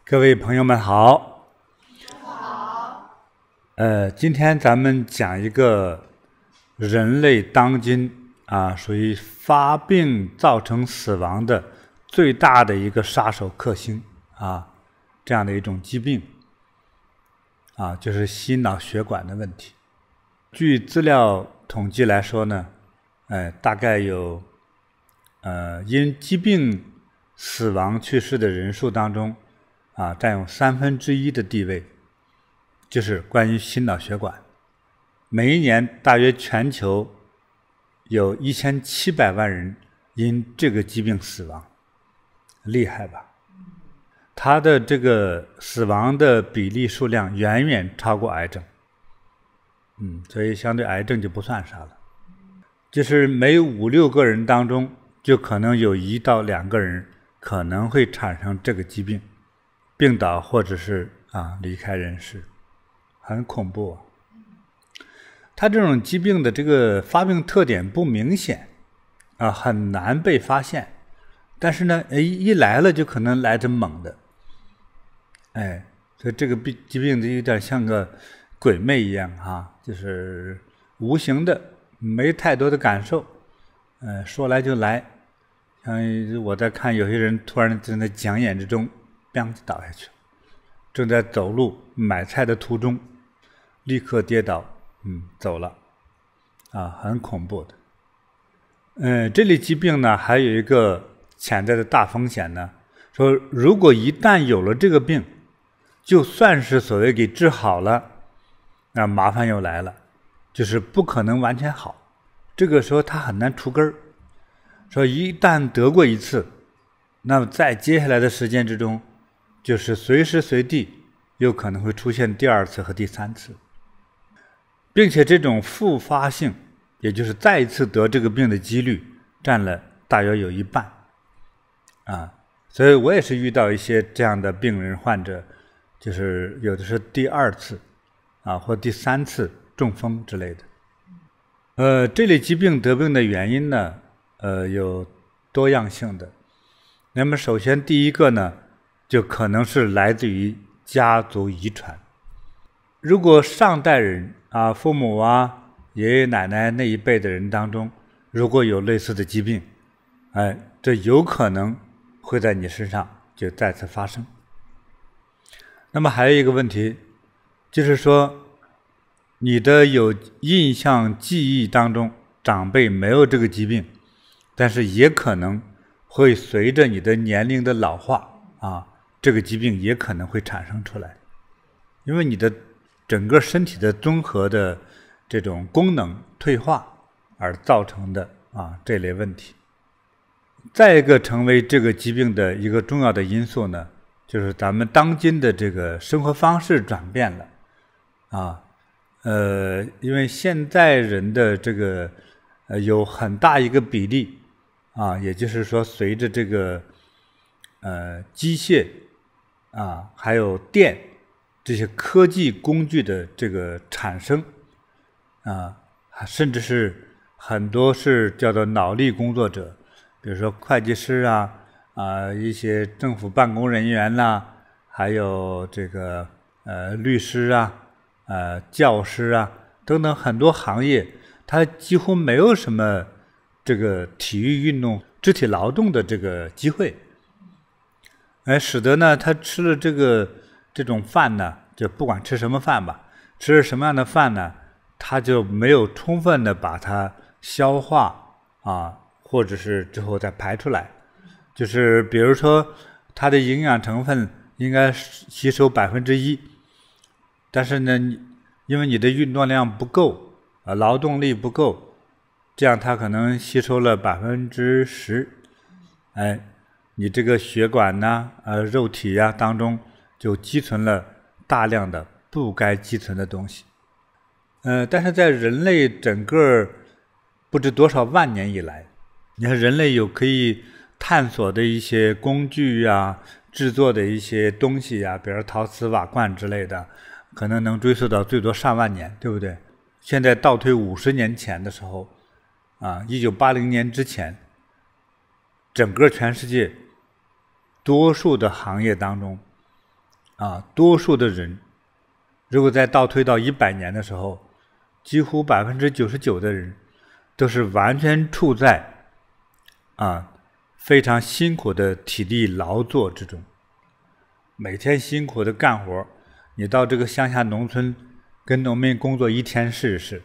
各位朋友们好。今天咱们讲一个人类当今属于发病造成死亡的最大的一个杀手克星这样的一种疾病就是心脑血管的问题。据资料统计来说呢，大概有因疾病死亡去世的人数当中占有1/3的地位，就是关于心脑血管。每一年大约全球有1700万人因这个疾病死亡，厉害吧？它的这个死亡的比例数量远远超过癌症，所以相对癌症就不算啥了。就是每5-6个人当中，就可能有1到2个人可能会产生这个疾病，病倒或者是离开人世，很恐怖。它这种疾病的这个发病特点不明显很难被发现，但是呢一来了就可能来得猛的，所以这个疾病就有点像个鬼魅一样就是无形的，没太多的感受，说来就来。像我在看有些人突然在那讲演之中就倒下去了，正在走路买菜的途中立刻跌倒走了很恐怖的。这类疾病呢还有一个潜在的大风险呢，说如果一旦有了这个病，就算是所谓给治好了，那麻烦又来了，就是不可能完全好，这个时候它很难除根儿。说一旦得过一次，那么在接下来的时间之中，就是随时随地有可能会出现第2次和第3次，并且这种复发性，也就是再一次得这个病的几率占了大约有1半所以我也是遇到一些这样的病人患者，就是有的是第2次或第3次中风之类的。这类疾病得病的原因呢有多样性的。那么首先第一个呢，就可能是来自于家族遗传。如果上代人父母爷爷奶奶那一辈的人当中，如果有类似的疾病，这有可能会在你身上就再次发生。那么还有一个问题，就是说你的有印象记忆当中长辈没有这个疾病，但是也可能会随着你的年龄的老化这个疾病也可能会产生出来，因为你的整个身体的综合的这种功能退化而造成的这类问题。再一个成为这个疾病的一个重要的因素呢，就是咱们当今的这个生活方式转变了因为现在人的这个有很大一个比例也就是说随着这个机械还有电这些科技工具的这个产生甚至是很多是叫做脑力工作者，比如说会计师一些政府办公人员还有这个律师教师等等很多行业，它几乎没有什么这个体育运动肢体劳动的这个机会，使得呢他吃了这种饭呢，就不管吃什么饭吧，吃了什么样的饭呢，他就没有充分的把它消化或者是之后再排出来。就是比如说它的营养成分应该吸收1%，但是呢因为你的运动量不够劳动力不够，这样它可能吸收了10%，你这个血管肉体当中就积存了大量的不该积存的东西。但是在人类整个不知多少万年以来，你看人类有可以探索的一些工具制作的一些东西比如陶瓷瓦罐之类的，可能能追溯到最多上万年，对不对？现在倒推50年前的时候1980年之前，整个全世界多数的行业当中多数的人，如果再倒推到100年的时候，几乎99%的人都是完全处在非常辛苦的体力劳作之中，每天辛苦的干活。你到这个乡下农村跟农民工作1天试试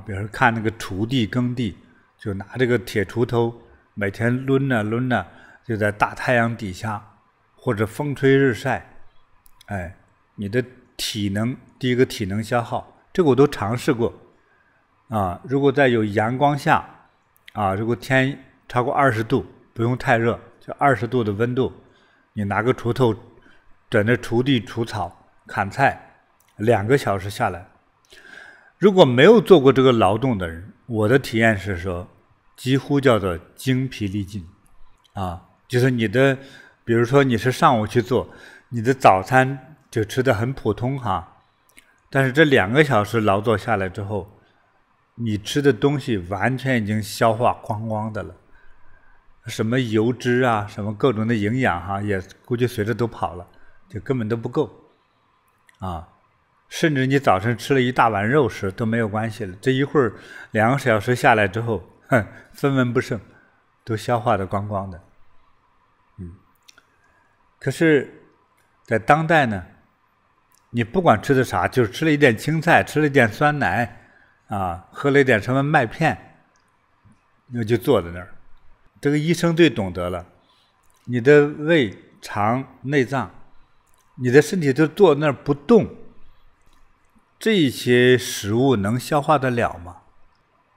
比如说看那个锄地耕地，就拿这个铁锄头每天抡着就在大太阳底下或者风吹日晒，你的体能，第一个体能消耗，这个我都尝试过如果在有阳光下如果天超过20度，不用太热，就20度的温度，你拿个锄头转着锄地除草砍菜，2个小时下来，如果没有做过这个劳动的人，我的体验是说几乎叫做精疲力尽就是你的，比如说你是上午去做，你的早餐就吃得很普通但是这2个小时劳作下来之后，你吃的东西完全已经消化光光的了，什么油脂什么各种的营养也估计随着都跑了，就根本都不够甚至你早晨吃了一大碗肉食都没有关系了，这一会儿2个小时下来之后分文不剩，都消化得光光的。可是在当代呢，你不管吃的啥，就是吃了一点青菜，吃了一点酸奶喝了一点什么麦片，那就坐在那儿。这个医生最懂得了，你的胃肠内脏，你的身体就坐那儿不动，这些食物能消化得了吗？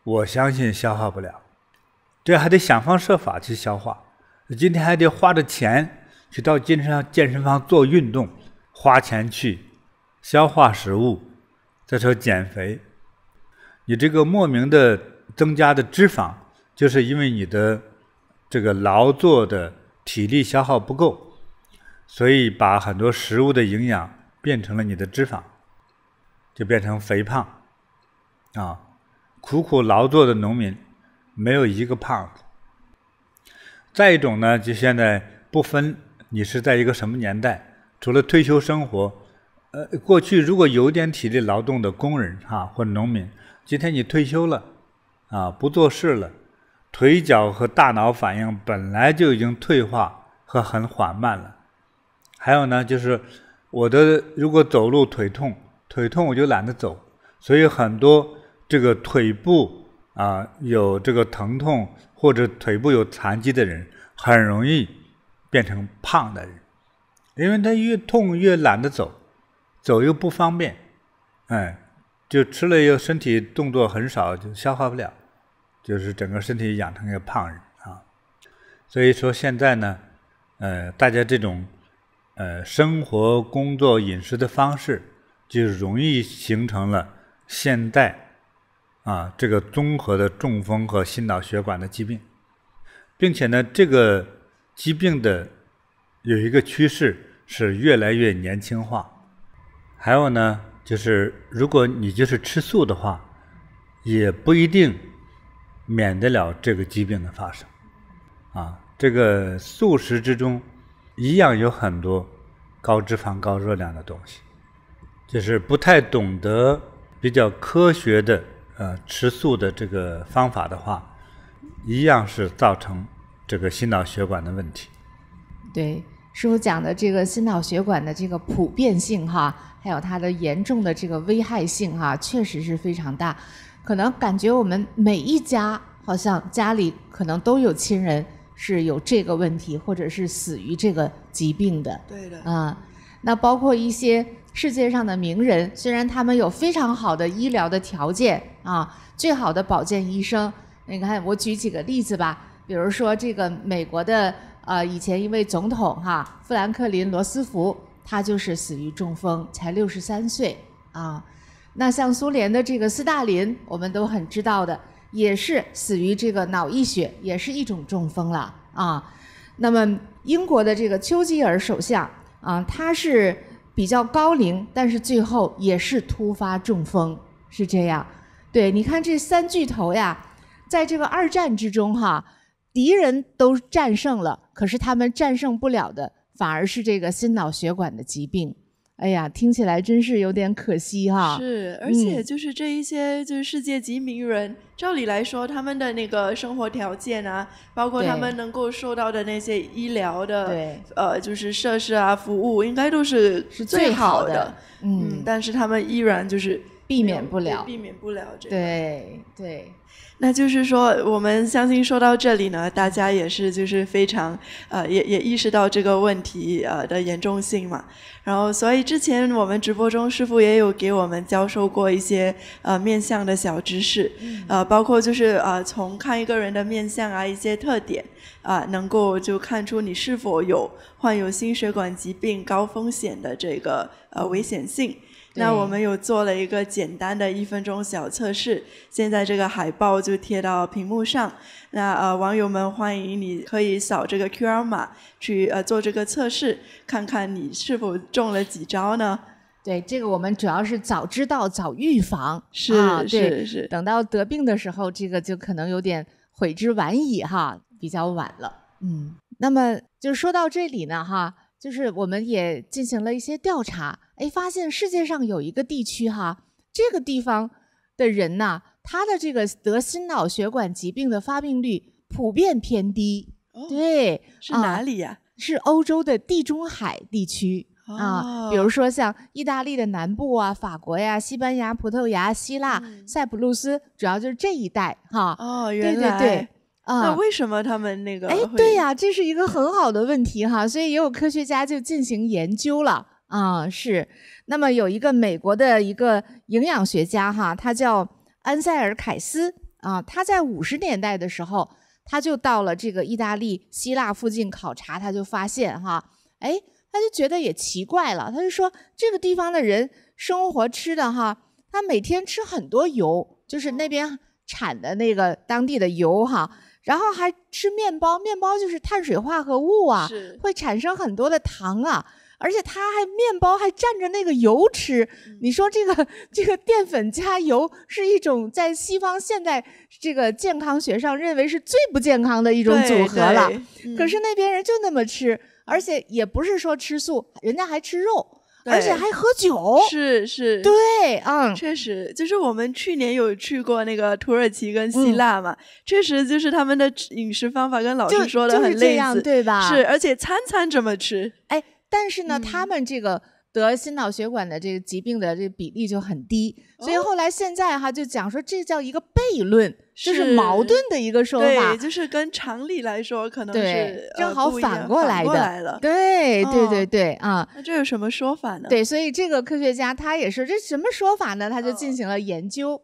我相信消化不了，这还得想方设法去消化。今天还得花着钱去到健身房做运动，花钱去消化食物，再说减肥。你这个莫名的增加的脂肪，就是因为你的这个劳作的体力消耗不够，所以把很多食物的营养变成了你的脂肪，就变成肥胖苦苦劳作的农民没有一个胖子。再一种呢，就现在不分你是在一个什么年代，除了退休生活过去如果有点体力劳动的工人或者农民，今天你退休了不做事了，腿脚和大脑反应本来就已经退化和很缓慢了。还有呢，就是如果走路腿痛我就懒得走，所以很多这个腿部有这个疼痛或者腿部有残疾的人，很容易变成胖的人，因为他越痛越懒得走，走又不方便，就吃了又身体动作很少，就消化不了，就是整个身体养成一个胖人所以说现在呢，大家这种生活、工作、饮食的方式，就容易形成了现代这个综合的中风和心脑血管的疾病，并且呢，这个疾病的有一个趋势是越来越年轻化。还有呢，就是如果你就是吃素的话，也不一定免得了这个疾病的发生这个素食之中一样有很多高脂肪高热量的东西，就是不太懂得比较科学的吃素的这个方法的话，一样是造成这个心脑血管的问题。对，师父讲的这个心脑血管的这个普遍性还有它的严重的这个危害性确实是非常大。可能感觉我们每一家好像家里可能都有亲人是有这个问题，或者是死于这个疾病的。对的那包括一些世界上的名人，虽然他们有非常好的医疗的条件最好的保健医生，你看我举几个例子吧，比如说这个美国的以前一位总统富兰克林·罗斯福，他就是死于中风，才63岁那像苏联的这个斯大林，我们都很知道的，也是死于这个脑溢血，也是一种中风了那么英国的这个丘吉尔首相他是比较高龄，但是最后也是突发中风，是这样。对，你看这3巨头呀，在这个2战之中敌人都战胜了，可是他们战胜不了的反而是这个心脑血管的疾病。哎呀，听起来真是有点可惜哈。是，而且就是这一些就是世界级名人，照理来说他们的那个生活条件啊，包括他们能够受到的那些医疗的就是设施啊服务，应该都是最好的。但是他们依然就是避免不了这个。对。那就是说我们相信说到这里呢，大家也是就是非常也意识到这个问题的严重性嘛。然后所以之前我们直播中师父也有给我们教授过一些面相的小知识，包括就是从看一个人的面相啊一些特点能够就看出你是否有患有心血管疾病高风险的这个危险性。那我们有做了一个简单的1分钟小测试，现在这个海报就贴到屏幕上。那网友们欢迎你可以扫这个 QR 码去做这个测试，看看你是否中了几招呢？对，这个我们主要是早知道早预防，是，等到得病的时候，这个就可能有点悔之晚矣哈，比较晚了。那么就说到这里呢哈，就是我们也进行了一些调查，发现世界上有一个地区哈，这个地方的人呢，他的这个得心脑血管疾病的发病率普遍偏低。对，是哪里呀？是欧洲的地中海地区。比如说像意大利的南部啊，法国呀、西班牙、葡萄牙、希腊、塞浦路斯，主要就是这一带哈。原来对。那为什么他们那个对呀，这是一个很好的问题哈，所以也有科学家就进行研究了是。那么有一个美国的一个营养学家哈，他叫安塞尔凯斯他在50年代的时候，他就到了这个意大利、希腊附近考察，他就发现哈，他就觉得也奇怪了，他就说这个地方的人生活吃的哈，他每天吃很多油，就是那边产的那个当地的油哈。然后还吃面包，面包就是碳水化合物啊，会产生很多的糖啊，而且他还面包还蘸着那个油吃。你说这个淀粉加油是一种在西方现代这个健康学上认为是最不健康的一种组合了。可是那边人就那么吃，而且也不是说吃素，人家还吃肉。而且还喝酒，是，对，确实，就是我们去年有去过那个土耳其跟希腊嘛，确实就是他们的饮食方法跟老师说的很类似，就是这样，对吧？是，而且餐餐这么吃，但是呢，他们这个得心脑血管的这个疾病的这个比例就很低，所以后来现在哈就讲说这叫一个悖论，就是矛盾的一个说法，对，就是跟常理来说可能是正好反过来了，对那这有什么说法呢？对，所以这个科学家他也是这什么说法呢？他就进行了研究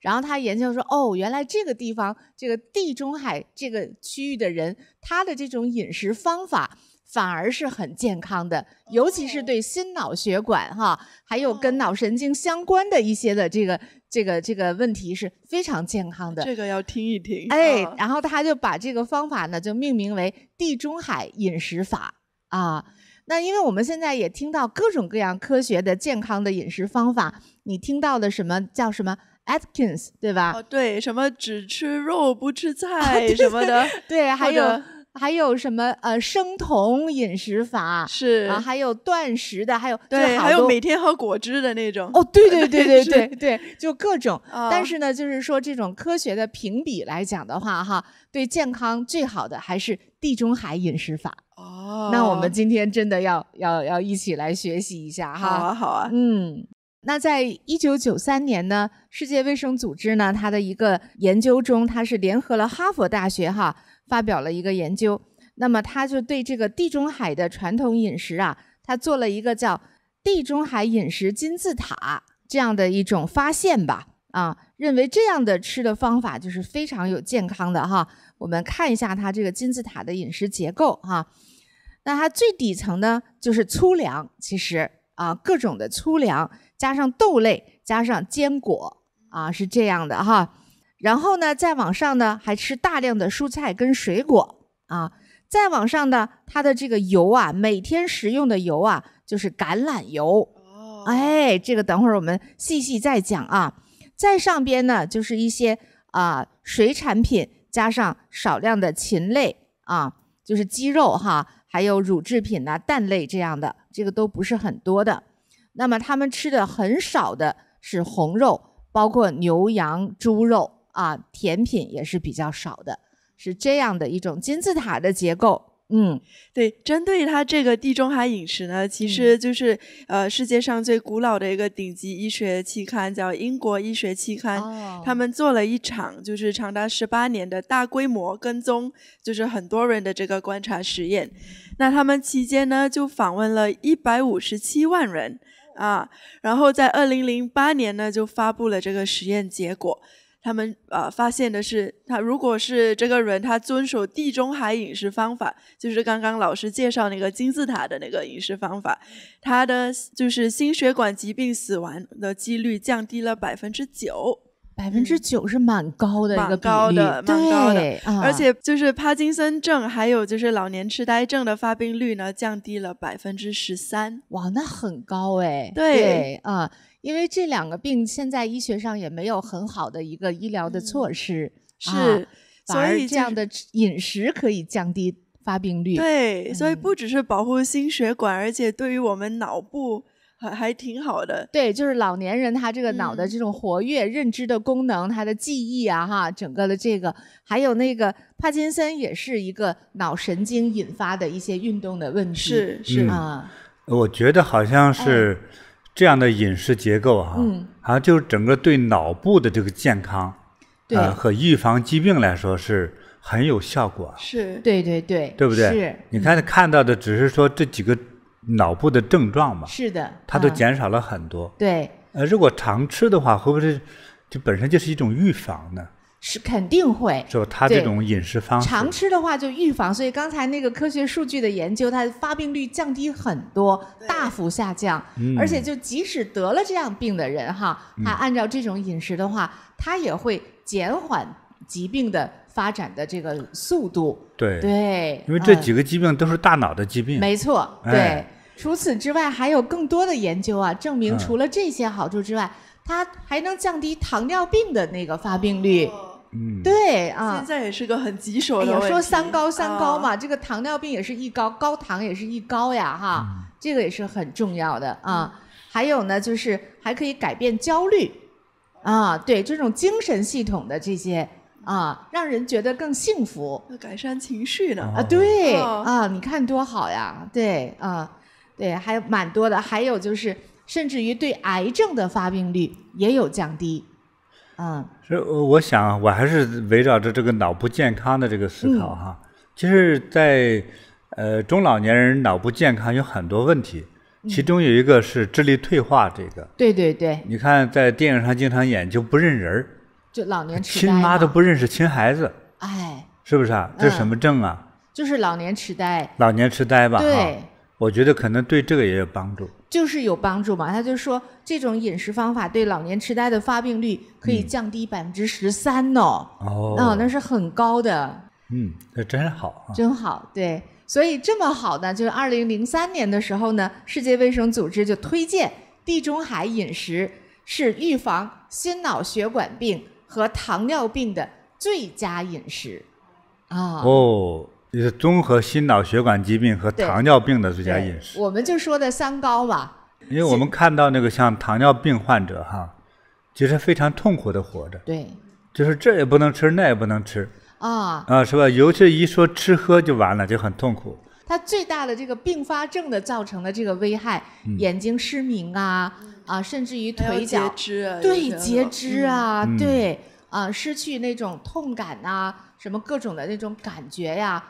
然后他研究说原来这个地方这个地中海这个区域的人，他的这种饮食方法反而是很健康的，尤其是对心脑血管还有跟脑神经相关的一些的这个问题是非常健康的。这个要听一听。然后他就把这个方法呢就命名为地中海饮食法那因为我们现在也听到各种各样科学的健康的饮食方法，你听到的什么叫什么 Atkins 对吧？对，什么只吃肉不吃菜什么的，对，还有什么生酮饮食法是还有断食的，还有还有每天喝果汁的那种。对，就各种。但是呢，就是说这种科学的评比来讲的话对健康最好的还是地中海饮食法。那我们今天真的要一起来学习一下好啊。那在1993年呢，世界卫生组织呢，它的一个研究中，它是联合了哈佛大学发表了一个研究。那么他就对这个地中海的传统饮食他做了一个叫地中海饮食金字塔这样的一种发现吧认为这样的吃的方法就是非常有健康的我们看一下它这个金字塔的饮食结构那它最底层呢就是粗粮，其实各种的粗粮加上豆类加上坚果是这样的然后呢再往上呢还吃大量的蔬菜跟水果再往上呢它的这个油每天食用的油就是橄榄油这个等会儿我们细细再讲再上边呢就是一些水产品加上少量的禽类就是鸡肉还有乳制品呐、蛋类这样的，这个都不是很多的。那么他们吃的很少的是红肉，包括牛羊猪肉啊，甜品也是比较少的，是这样的一种金字塔的结构。对，针对它这个地中海饮食呢，其实就是世界上最古老的一个顶级医学期刊叫英国医学期刊，他们做了一场就是长达18年的大规模跟踪，就是很多人的这个观察实验。那他们期间呢就访问了157万人啊，然后在2008年呢就发布了这个实验结果。他们发现的是，他如果是这个人他遵守地中海饮食方法，就是刚刚老师介绍那个金字塔的那个饮食方法，他的就是心血管疾病死亡的几率降低了9%。9%是蛮高的一个比例，蛮高的，而且嗯就是帕金森症还有就是老年痴呆症的发病率呢降低了13%。哇，那很高哎。对啊，因为这两个病现在医学上也没有很好的一个医疗的措施，是，反而所以这样的饮食可以降低发病率。对，所以不只是保护心血管，而且对于我们脑部还挺好的。对，就是老年人他这个脑的这种活跃、认知的功能，他的记忆啊哈，整个的这个，还有那个帕金森也是一个脑神经引发的一些运动的问题。是啊，我觉得好像是这样的饮食结构哈，好像就是整个对脑部的这个健康，对和预防疾病来说是很有效果。是，对，对不对？是，你看到的只是说这几个脑部的症状嘛，是的，它都减少了很多。对，如果常吃的话，会不会就本身就是一种预防呢？是肯定会。是吧？它这种饮食方式，常吃的话就预防，所以刚才那个科学数据的研究，它发病率降低很多，大幅下降。而且就即使得了这样病的人哈，他按照这种饮食的话，他也会减缓疾病的发展的这个速度。对，因为这几个疾病都是大脑的疾病。没错，对。除此之外，还有更多的研究啊，证明除了这些好处之外，它还能降低糖尿病的那个发病率。对啊，现在也是个很棘手的问题。说三高嘛，这个糖尿病也是一高，高糖也是一高呀哈，这个也是很重要的啊。还有呢，就是还可以改变焦虑啊，对这种精神系统的这些啊，让人觉得更幸福，改善情绪呢啊，对啊，你看多好呀，对啊，对，还有蛮多的，还有就是甚至于对癌症的发病率也有降低。我想我还是围绕着这个脑部健康的这个思考哈。其实在中老年人脑部健康有很多问题，其中有一个是智力退化。这个对，你看在电影上经常演就不认人，就老年痴呆，亲妈都不认识亲孩子，哎，是不是啊？这是什么症啊？就是老年痴呆。老年痴呆吧？对，我觉得可能对这个也有帮助。就是有帮助嘛，他就说这种饮食方法对老年痴呆的发病率可以降低13%呢。那是很高的。这真好啊！真好，对。所以这么好呢，就是2003年的时候呢，世界卫生组织就推荐地中海饮食是预防心脑血管病和糖尿病的最佳饮食啊。是综合心脑血管疾病和糖尿病的最佳饮食。我们就说的三高嘛。因为我们看到那个像糖尿病患者哈，其实非常痛苦的活着。对，就是这也不能吃，那也不能吃是吧？尤其一说吃喝就完了，就很痛苦。它最大的这个并发症的造成的这个危害，眼睛失明啊，甚至于腿脚截肢啊，对失去那种痛感啊，什么各种的那种感觉呀。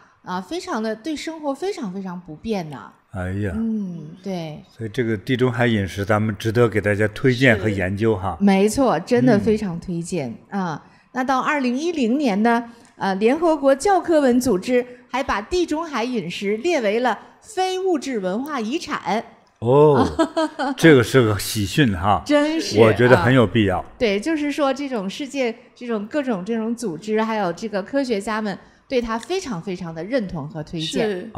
非常的对生活非常非常不便呢。哎呀，对，所以这个地中海饮食咱们值得给大家推荐和研究哈。没错，真的非常推荐那到2010年呢，联合国教科文组织还把地中海饮食列为了非物质文化遗产。这个是个喜讯哈，真是，我觉得很有必要。对，就是说这种世界这种各种这种组织，还有这个科学家们对他非常非常的认同和推荐。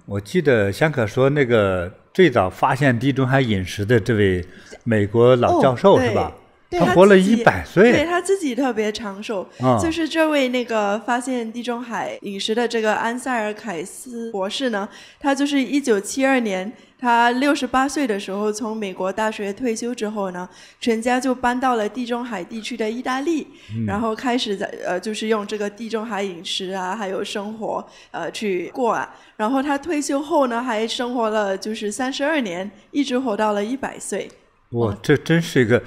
我记得香可说那个最早发现地中海饮食的这位美国老教授是吧？对他活了自己100岁，对他自己特别长寿。就是这位那个发现地中海饮食的这个安塞尔凯斯博士呢，他就是1972年他68岁的时候从美国大学退休之后呢，全家就搬到了地中海地区的意大利，然后开始就是用这个地中海饮食啊，还有生活去过啊。然后他退休后呢，还生活了就是32年，一直活到了100岁。哇，这真是一个。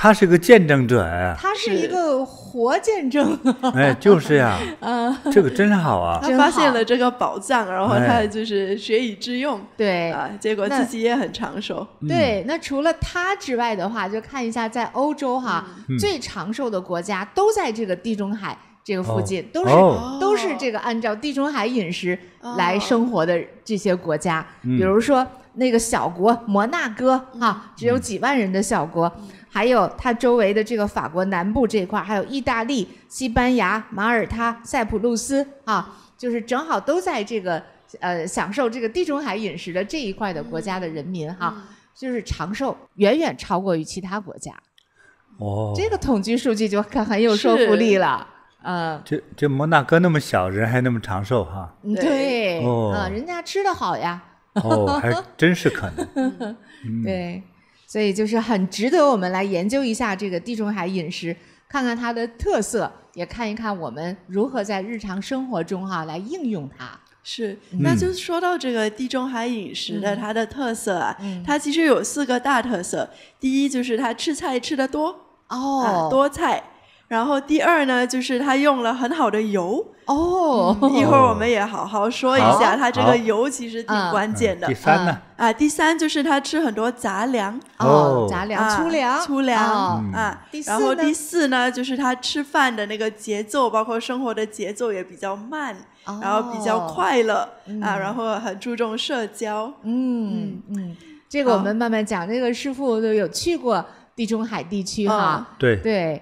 他是个见证者呀，他是一个活见证。哎，就是呀，这个真好啊！他发现了这个宝藏，然后他就是学以致用，对啊，结果自己也很长寿。对，那除了他之外的话，就看一下在欧洲哈，最长寿的国家都在这个地中海这个附近，都是这个按照地中海饮食来生活的这些国家，比如说那个小国摩纳哥哈，只有几万人的小国。还有它周围的这个法国南部这一块，还有意大利、西班牙、马耳他、塞浦路斯啊，就是正好都在这个享受这个地中海饮食的这一块的国家的人民哈，就是长寿远远超过于其他国家。哦，这个统计数据就很有说服力了。这摩纳哥那么小，人还那么长寿哈？对，人家吃得好呀。还真是可能。对。所以就是很值得我们来研究一下这个地中海饮食，看看它的特色，也看一看我们如何在日常生活中来应用它。是，那就说到这个地中海饮食的它的特色啊，它其实有4个大特色。第一就是它吃菜吃得多，多菜。然后第二呢，就是它用了很好的油。一会儿我们也好好说一下，它这个油其实挺关键的。第三呢？第三就是它吃很多杂粮。杂粮、粗粮。然后第4呢，就是它吃饭的那个节奏，包括生活的节奏也比较慢，然后比较快乐然后很注重社交。这个我们慢慢讲。这个师傅有去过地中海地区哈。对。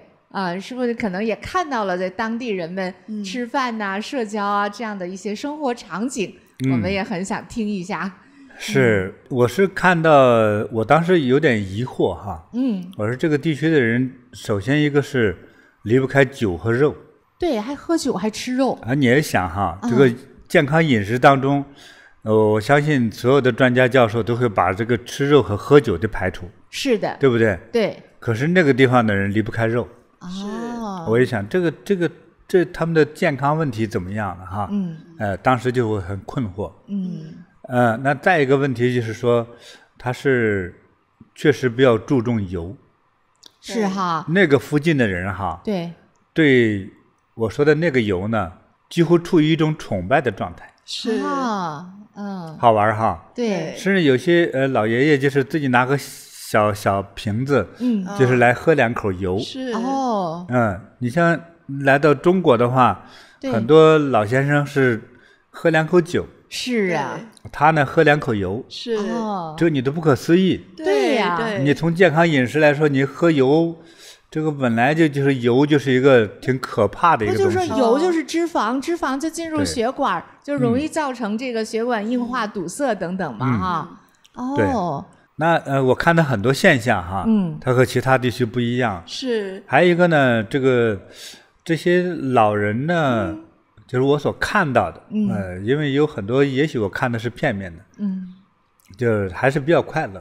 师傅可能也看到了在当地人们吃饭呐、社交啊这样的一些生活场景，我们也很想听一下。我是看到，我当时有点疑惑哈。我说这个地区的人，首先一个是离不开酒和肉。对，还喝酒还吃肉。你也想哈，这个健康饮食当中，我相信所有的专家教授都会把这个吃肉和喝酒的排除。是的，对不对？对。可是那个地方的人离不开肉。我也想这他们的健康问题怎么样了哈？当时就会很困惑。那再一个问题就是说，他是确实比较注重油。是哈。那个附近的人哈，对我说的那个油呢，几乎处于一种崇拜的状态。是好玩哈。对。甚至有些老爷爷就是自己拿个小瓶子，就是来喝2口油。是你像来到中国的话，很多老先生是喝2口酒。是啊。他呢喝2口油。是这你都不可思议。对呀。你从健康饮食来说，你喝油，这个本来就是油，就是一个挺可怕的一个东西。就是油就是脂肪，脂肪就进入血管，就容易造成这个血管硬化、堵塞等等嘛哈。那我看到很多现象哈，它和其他地区不一样。是。还有一个呢，这些老人呢，就是我所看到的，因为有很多，也许我看的是片面的，就是还是比较快乐。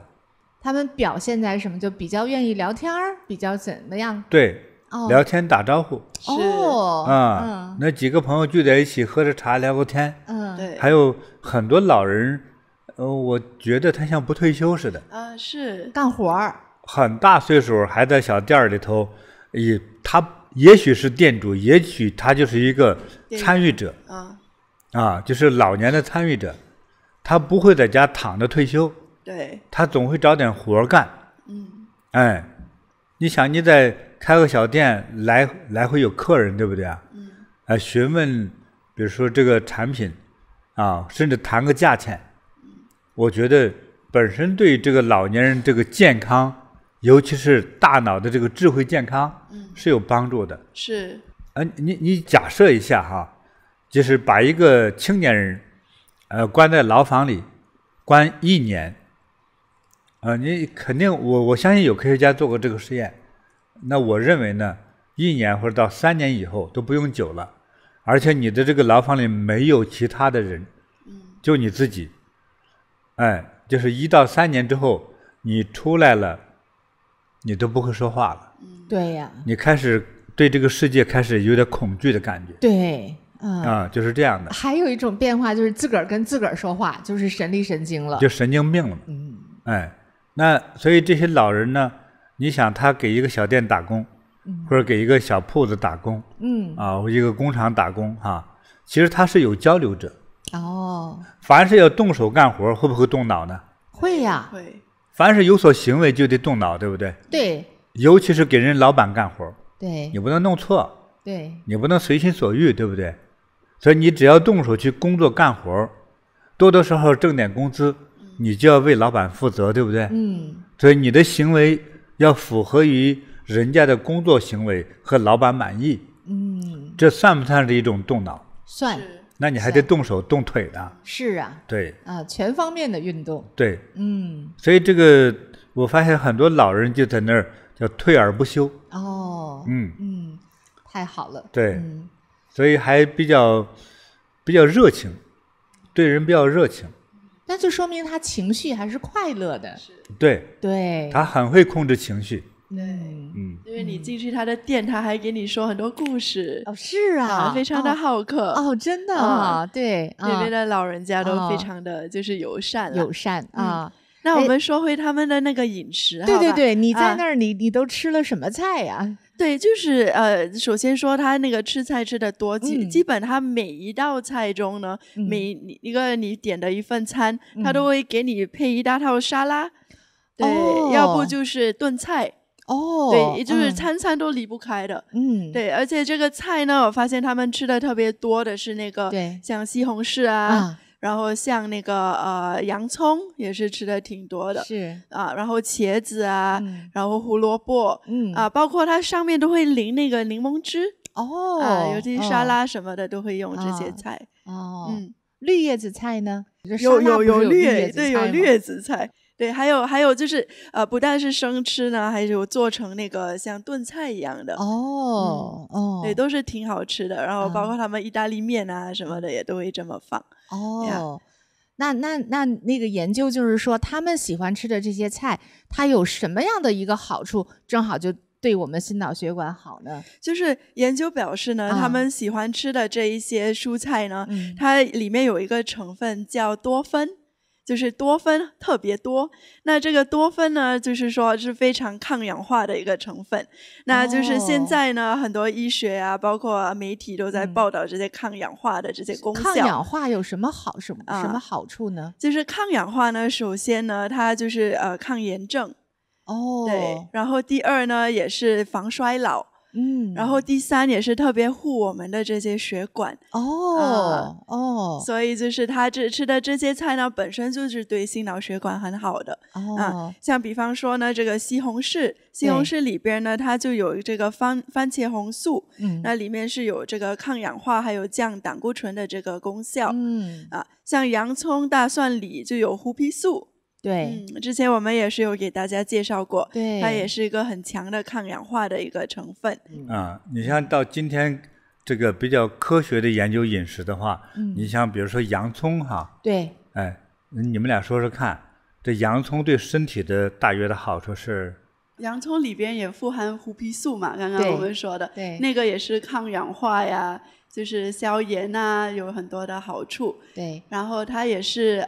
他们表现在什么？就比较愿意聊天儿，比较怎么样？对，聊天打招呼。那几个朋友聚在一起喝着茶聊个天。对。还有很多老人。我觉得他像不退休似的。是干活儿，很大岁数还在小店里头，他也许是店主，也许他就是一个参与者。就是老年的参与者，他不会在家躺着退休。对。他总会找点活干。你想你在开个小店，来回有客人，对不对啊？询问，比如说这个产品，甚至谈个价钱。我觉得本身对这个老年人这个健康，尤其是大脑的这个智慧健康，是有帮助的。是。你假设一下哈，就是把一个青年人，关在牢房里，关1年，你肯定我相信有科学家做过这个实验，那我认为呢，1年或者到3年以后都不用久了，而且你的这个牢房里没有其他的人，就你自己，哎，就是1到3年之后，你出来了，你都不会说话了，对呀，你开始对这个世界开始有点恐惧的感觉，对，就是这样的，还有一种变化就是自个儿跟自个儿说话，就是神力神经了，就神经病了嘛，哎，那所以这些老人呢，你想他给一个小店打工，或者给一个小铺子打工，或一个工厂打工其实他是有交流者。凡是要动手干活，会不会动脑呢？会呀，会。凡是有所行为就得动脑，对不对？对。尤其是给人老板干活，对，你不能弄错，对，你不能随心所欲，对不对？所以你只要动手去工作干活，多多少少挣点工资，你就要为老板负责，对不对？所以你的行为要符合于人家的工作行为和老板满意，这算不算是一种动脑？算。那你还得动手动腿的。是啊。对。全方面的运动。对。所以这个我发现很多老人就在那儿叫退而不休。太好了。对。所以还比较热情，对人比较热情。那就说明他情绪还是快乐的。对。对。他很会控制情绪。对，因为你进去他的店，他还给你说很多故事。是啊，非常的好客。真的对，那边的老人家都非常的就是友善。那我们说回他们的那个饮食。对，你在那儿你都吃了什么菜呀？对，就是首先说他那个吃菜吃的多，基本他每一道菜中呢，每一个你点的一份餐，他都会给你配一大套沙拉，对，要不就是炖菜。对，也就是餐餐都离不开的。对，而且这个菜呢，我发现他们吃的特别多的是那个像西红柿然后像那个洋葱也是吃的挺多的。是然后茄子然后胡萝卜包括它上面都会淋那个柠檬汁。尤其沙拉什么的都会用这些菜。绿叶子菜呢？有绿叶子菜。对，还有就是不但是生吃呢，还有做成那个像炖菜一样的。对，都是挺好吃的。然后包括他们意大利面什么的也都会这么放。那个研究就是说，他们喜欢吃的这些菜，它有什么样的一个好处，正好就对我们心脑血管好呢？就是研究表示呢，他们喜欢吃的这一些蔬菜呢，它里面有一个成分叫多酚。就是多酚特别多，那这个多酚呢，就是说是非常抗氧化的一个成分。那就是现在呢，很多医学包括媒体都在报道这些抗氧化的这些功效。抗氧化有什么好处呢？就是抗氧化呢，首先呢，它就是抗炎症。对，然后第二呢，也是防衰老。然后第三也是特别护我们的这些血管。所以就是他吃的这些菜呢，本身就是对心脑血管很好的。像比方说呢，这个西红柿里边呢，它就有这个番茄红素。那里面是有这个抗氧化还有降胆固醇的这个功效。像洋葱、大蒜里就有胡皮素。对，之前我们也是有给大家介绍过。对，它也是一个很强的抗氧化的一个成分。你像到今天这个比较科学的研究饮食的话，你像比如说洋葱对，你们俩说说看，这洋葱对身体的大约的好处是？洋葱里边也富含胡皮素嘛，刚刚我们说的，对，那个也是抗氧化呀，就是消炎有很多的好处。对，然后它也是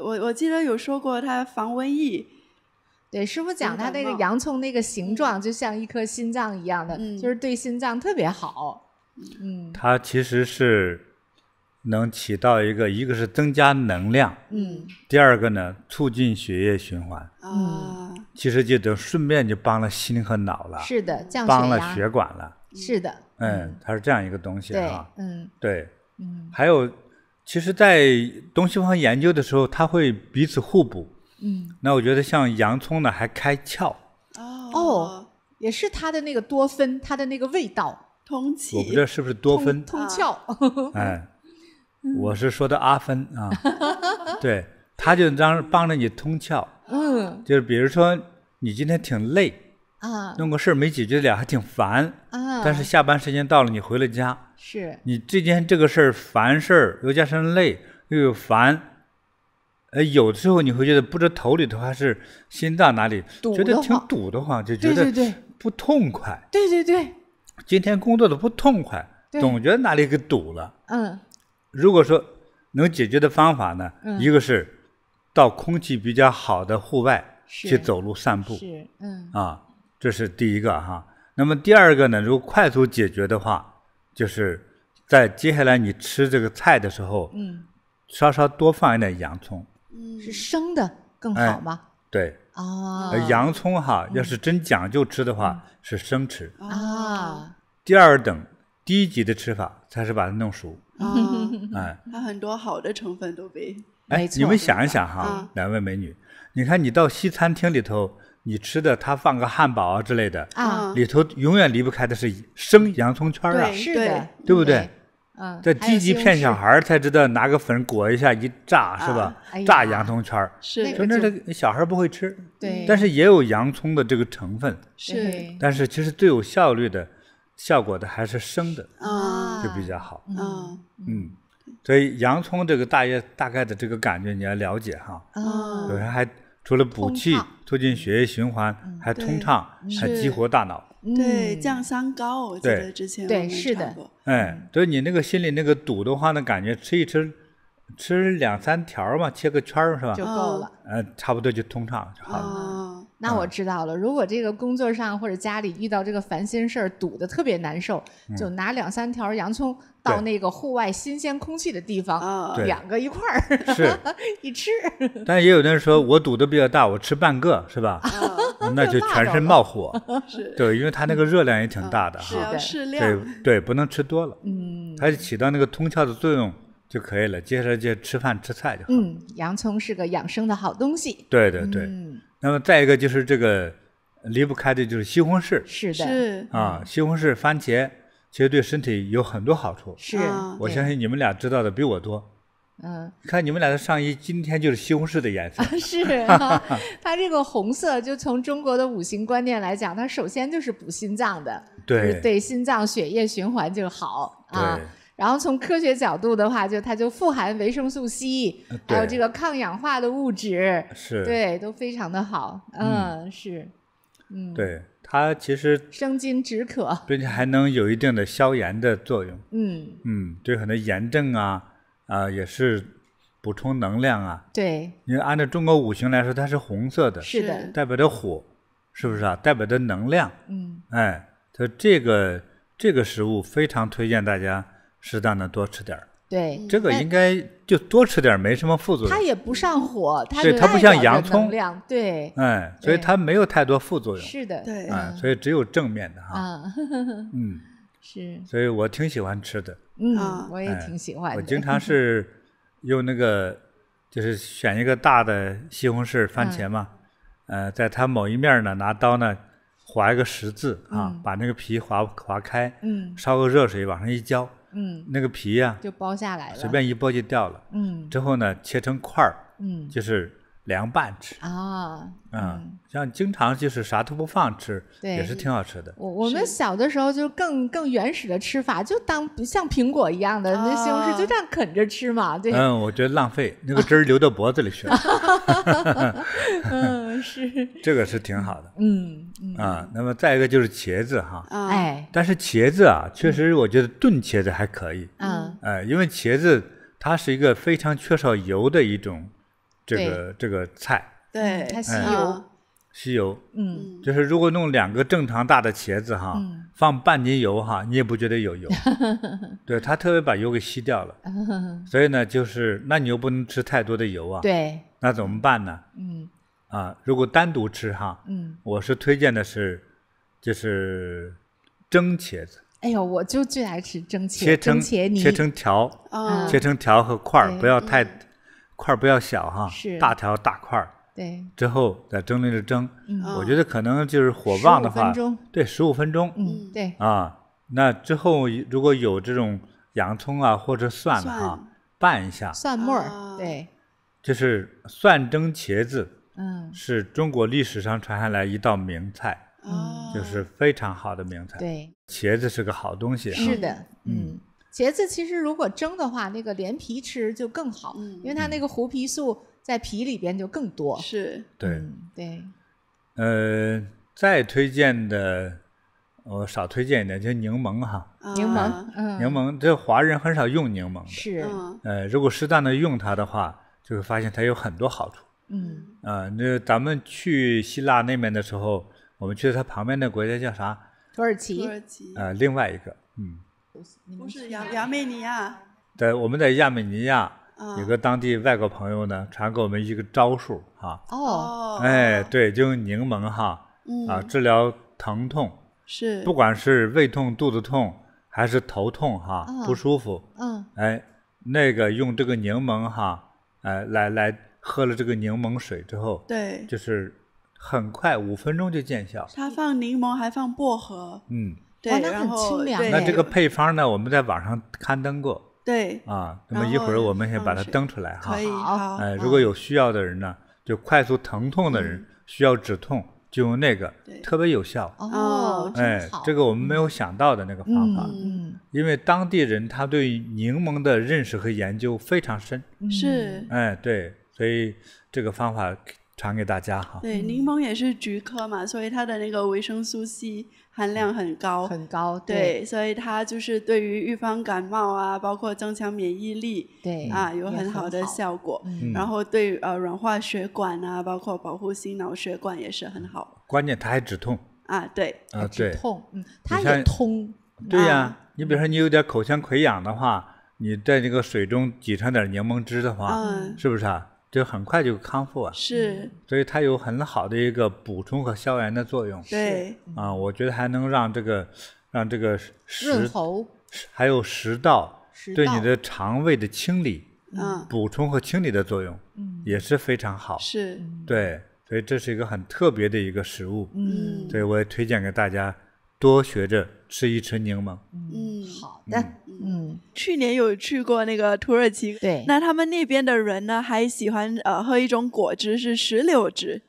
我记得有说过它防瘟疫。对，师傅讲它那个洋葱那个形状就像一颗心脏一样的，就是对心脏特别好。它其实是能起到一个是增加能量，第二个呢促进血液循环。其实就等顺便就帮了心和脑了。是的，降血压，帮了血管了。是的。它是这样一个东西。对。还有其实在东西方研究的时候它会彼此互补。那我觉得像洋葱呢还开窍。也是它的那个多酚，它的那个味道通气。我不知道是不是多酚通窍。我是说的阿酚对，它就帮着你通窍。就是比如说你今天挺累啊，弄个事儿没解决了还挺烦。啊，但是下班时间到了，你回了家，是你这个事儿烦事儿，又加上累又有烦，有的时候你会觉得不知道头里头还是心脏哪里觉得挺堵得慌，就觉得不痛快。对对对，今天工作的不痛快，总觉得哪里给堵了。如果说能解决的方法呢，一个是到空气比较好的户外去走路散步，是这是第一个哈。那么第二个呢，如果快速解决的话，就是在接下来你吃这个菜的时候，稍稍多放一点洋葱。是生的更好吗？对啊，洋葱哈，要是真讲究吃的话，是生吃啊。第二等低级的吃法才是把它弄熟。它很多好的成分都被。你们想一想哈，两位美女，你看你到西餐厅里头，你吃的他放个汉堡啊之类的里头永远离不开的是生洋葱圈啊，是的，对不对？这低级骗小孩才知道拿个粉裹一下一炸，是吧？炸洋葱圈是，说那小孩不会吃，对，但是也有洋葱的这个成分，是，但是其实最有效果的还是生的就比较好。所以洋葱这个大概的这个感觉你要了解哈。有人还除了补气、促进血液循环，还通畅，还激活大脑。对，降三高，我记得之前对是的，所以你那个心里那个堵的话呢，感觉吃一吃2-3条嘛，切个圈是吧？就够了。差不多就通畅就好了。那我知道了，如果这个工作上或者家里遇到这个烦心事儿，堵得特别难受，就拿2-3条洋葱到那个户外新鲜空气的地方，两个一块儿是一吃。但也有人说我堵得比较大，我吃半个是吧？那就全身冒火。对，因为它那个热量也挺大的哈，要适量。对，不能吃多了。它起到那个通窍的作用就可以了。接下来就吃饭吃菜就好。洋葱是个养生的好东西。对对对。那么再一个就是这个离不开的就是西红柿。是的。是西红柿、番茄其实对身体有很多好处。是。我相信你们俩知道的比我多。看你们俩的上衣今天就是西红柿的颜色。是它这个红色就从中国的五行观念来讲，它首先就是补心脏的，对心脏血液循环就好啊。然后从科学角度的话，它就富含维生素 C， 还有这个抗氧化的物质，对，都非常的好。是，对，它其实生津止渴，并且还能有一定的消炎的作用。对很多炎症也是补充能量啊。对，因为按照中国五行来说，它是红色的，是的，代表着火，是不是啊？代表着能量。它这个食物非常推荐大家适当的多吃点。对，这个应该就多吃点，没什么副作用。它也不上火，它不像洋葱，对，所以它没有太多副作用。是的，对，所以只有正面的哈。是，所以我挺喜欢吃的。我也挺喜欢的。我经常是用那个，就是选一个大的西红柿、番茄嘛，在它某一面呢，拿刀呢划一个十字把那个皮划开，烧个热水往上一浇，那个皮就剥下来了，随便一剥就掉了。之后呢，切成块儿，就是凉拌吃像经常就是啥都不放吃，也是挺好吃的。我们小的时候就更原始的吃法，就当像苹果一样的那西红柿就这样啃着吃嘛。对，我觉得浪费，那个汁儿流到脖子里去了。是，这个是挺好的。那么再一个就是茄子哈，但是茄子确实我觉得炖茄子还可以。因为茄子它是一个非常缺少油的一种这个菜。对，它吸油，就是如果弄2个正常大的茄子放半斤油你也不觉得有油。对，它特别把油给吸掉了。所以呢，就是那你又不能吃太多的油对，那怎么办呢？如果单独吃我是推荐的就是蒸茄子。哎呦，我就最爱吃蒸茄泥，切成条，切成条和块儿，不要太块儿不要小大条大块儿。对，之后在蒸笼里蒸，我觉得可能就是火旺的话，对，15分钟。对那之后如果有这种洋葱或者蒜拌一下，蒜末儿，对，就是蒜蒸茄子，是中国历史上传下来一道名菜。就是非常好的名菜。对，茄子是个好东西。是的，茄子其实如果蒸的话，那个连皮吃就更好，因为它那个胡皮素在皮里边就更多。是，对，对。再推荐的，我少推荐一点，就是柠檬哈。柠檬，柠檬，这华人很少用柠檬的。是，如果适当的用它的话，就会发现它有很多好处。那咱们去希腊那边的时候，我们去它旁边的国家叫啥？土耳其。另外一个，不是亚美尼亚。我们在亚美尼亚有个当地外国朋友呢，传给我们一个招数哈。对，就用柠檬哈，治疗疼痛，是，不管是胃痛、肚子痛还是头痛哈，不舒服，那个用这个柠檬哈，来喝了这个柠檬水之后，对，就是很快5分钟就见效。他放柠檬还放薄荷，对，那很清凉。那这个配方呢，我们在网上刊登过。对那么一会儿我们先把它登出来哈。可以，好。如果有需要的人呢，就快速疼痛的人，需要止痛，就用那个，特别有效。真好。这个我们没有想到的那个方法。因为当地人他对柠檬的认识和研究非常深。是。对，所以这个方法传给大家哈。对，柠檬也是菊科嘛，所以它的那个维生素 C 含量很高，很高。对，所以它就是对于预防感冒啊，包括增强免疫力，对有很好的效果。然后对软化血管啊，包括保护心脑血管也是很好。关键它还止痛。对，止痛，它也通。对呀，你比如说你有点口腔溃疡的话，你在这个水中挤上点柠檬汁的话，是不是啊？就很快就康复啊。是，所以它有很好的一个补充和消炎的作用。对，我觉得还能让这个润喉，还有食道对你的肠胃的清理，补充和清理的作用，也是非常好。是，对，所以这是一个很特别的一个食物。所以我也推荐给大家多学着吃一吃柠檬。好的。去年有去过那个土耳其，对，那他们那边的人呢，还喜欢喝一种果汁是石榴汁。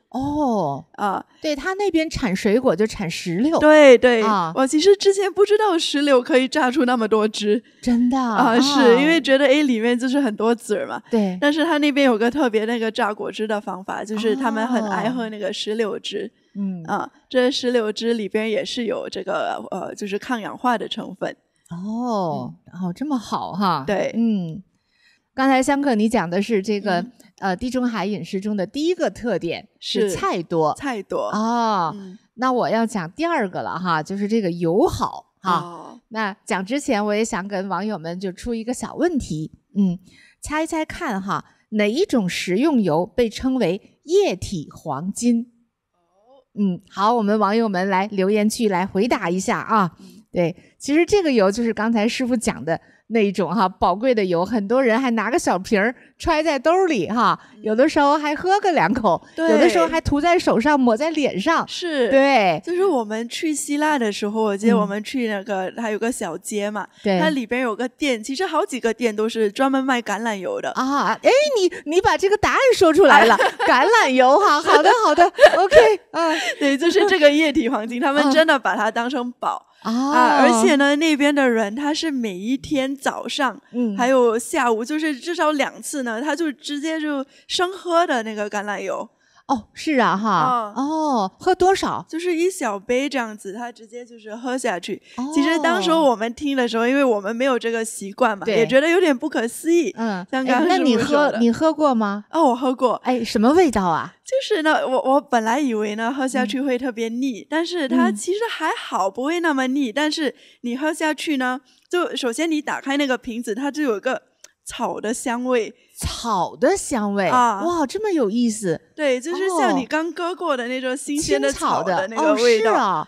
对，他那边产水果就产石榴。对对，我其实之前不知道石榴可以榨出那么多汁，真的是因为觉得里面就是很多籽嘛。对，但是他那边有个特别那个榨果汁的方法，就是他们很爱喝那个石榴汁。这石榴汁里边也是有这个就是抗氧化的成分。这么好哈。对，刚才香客你讲的是这个地中海饮食中的第一个特点是菜多。那我要讲第二个了哈，就是这个油好哈。那讲之前我也想跟网友们就出一个小问题，猜一猜看哈，哪一种食用油被称为液体黄金？好，我们网友们来留言区来回答一下啊。对，其实这个油就是刚才师傅讲的那一种哈，宝贵的油，很多人还拿个小瓶儿揣在兜里哈，有的时候还喝个2口，有的时候还涂在手上，抹在脸上。是，对，就是我们去希腊的时候，我记得我们去那个它有个小街嘛，对，它里边有个店，其实好几个店都是专门卖橄榄油的你把这个答案说出来了，橄榄油哈，好的好的 ，OK， 对，就是这个液体黄金，他们真的把它当成宝。而且呢，那边的人他是每一天早上，还有下午，就是至少2次呢，他就直接就生喝的那个橄榄油。是啊哈，喝多少？就是1小杯这样子，他直接就是喝下去。其实当时我们听的时候，因为我们没有这个习惯嘛，也觉得有点不可思议。像刚那你喝过吗？我喝过。什么味道啊？就是呢，我本来以为呢喝下去会特别腻，但是它其实还好，不会那么腻。但是你喝下去呢，就首先你打开那个瓶子，它就有一个草的香味。哇，这么有意思。对，就是像你刚割过的那种新鲜的草的那个味道。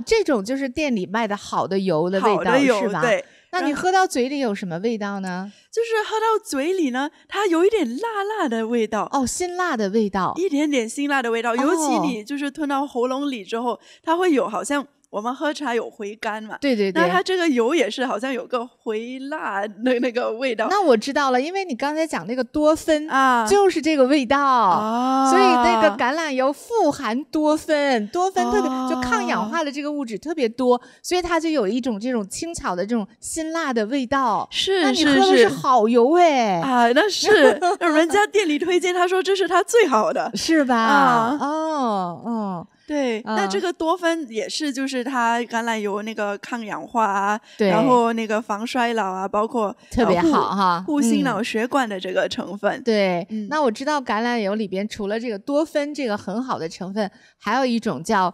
这种就是店里卖的好的油的味道，是吧？对。那你喝到嘴里有什么味道呢？就是喝到嘴里呢，它有一点辣辣的味道。辛辣的味道，一点点辛辣的味道。尤其你就是吞到喉咙里之后，它会有好像我们喝茶有回甘嘛，对对对。那它这个油也是好像有个回辣的那个味道。那我知道了，因为你刚才讲那个多酚啊，就是这个味道啊，所以那个橄榄油富含多酚，多酚特别就抗氧化的这个物质特别多，所以它就有一种这种轻巧的这种辛辣的味道。是，那你喝的是好油哎啊，那是人家店里推荐，他说这是他最好的，是吧？啊，哦。对，那这个多酚也是，就是它橄榄油那个抗氧化啊，对，然后那个防衰老啊，包括特别好哈，护心脑血管的这个成分。对，那我知道橄榄油里边除了这个多酚这个很好的成分，还有一种叫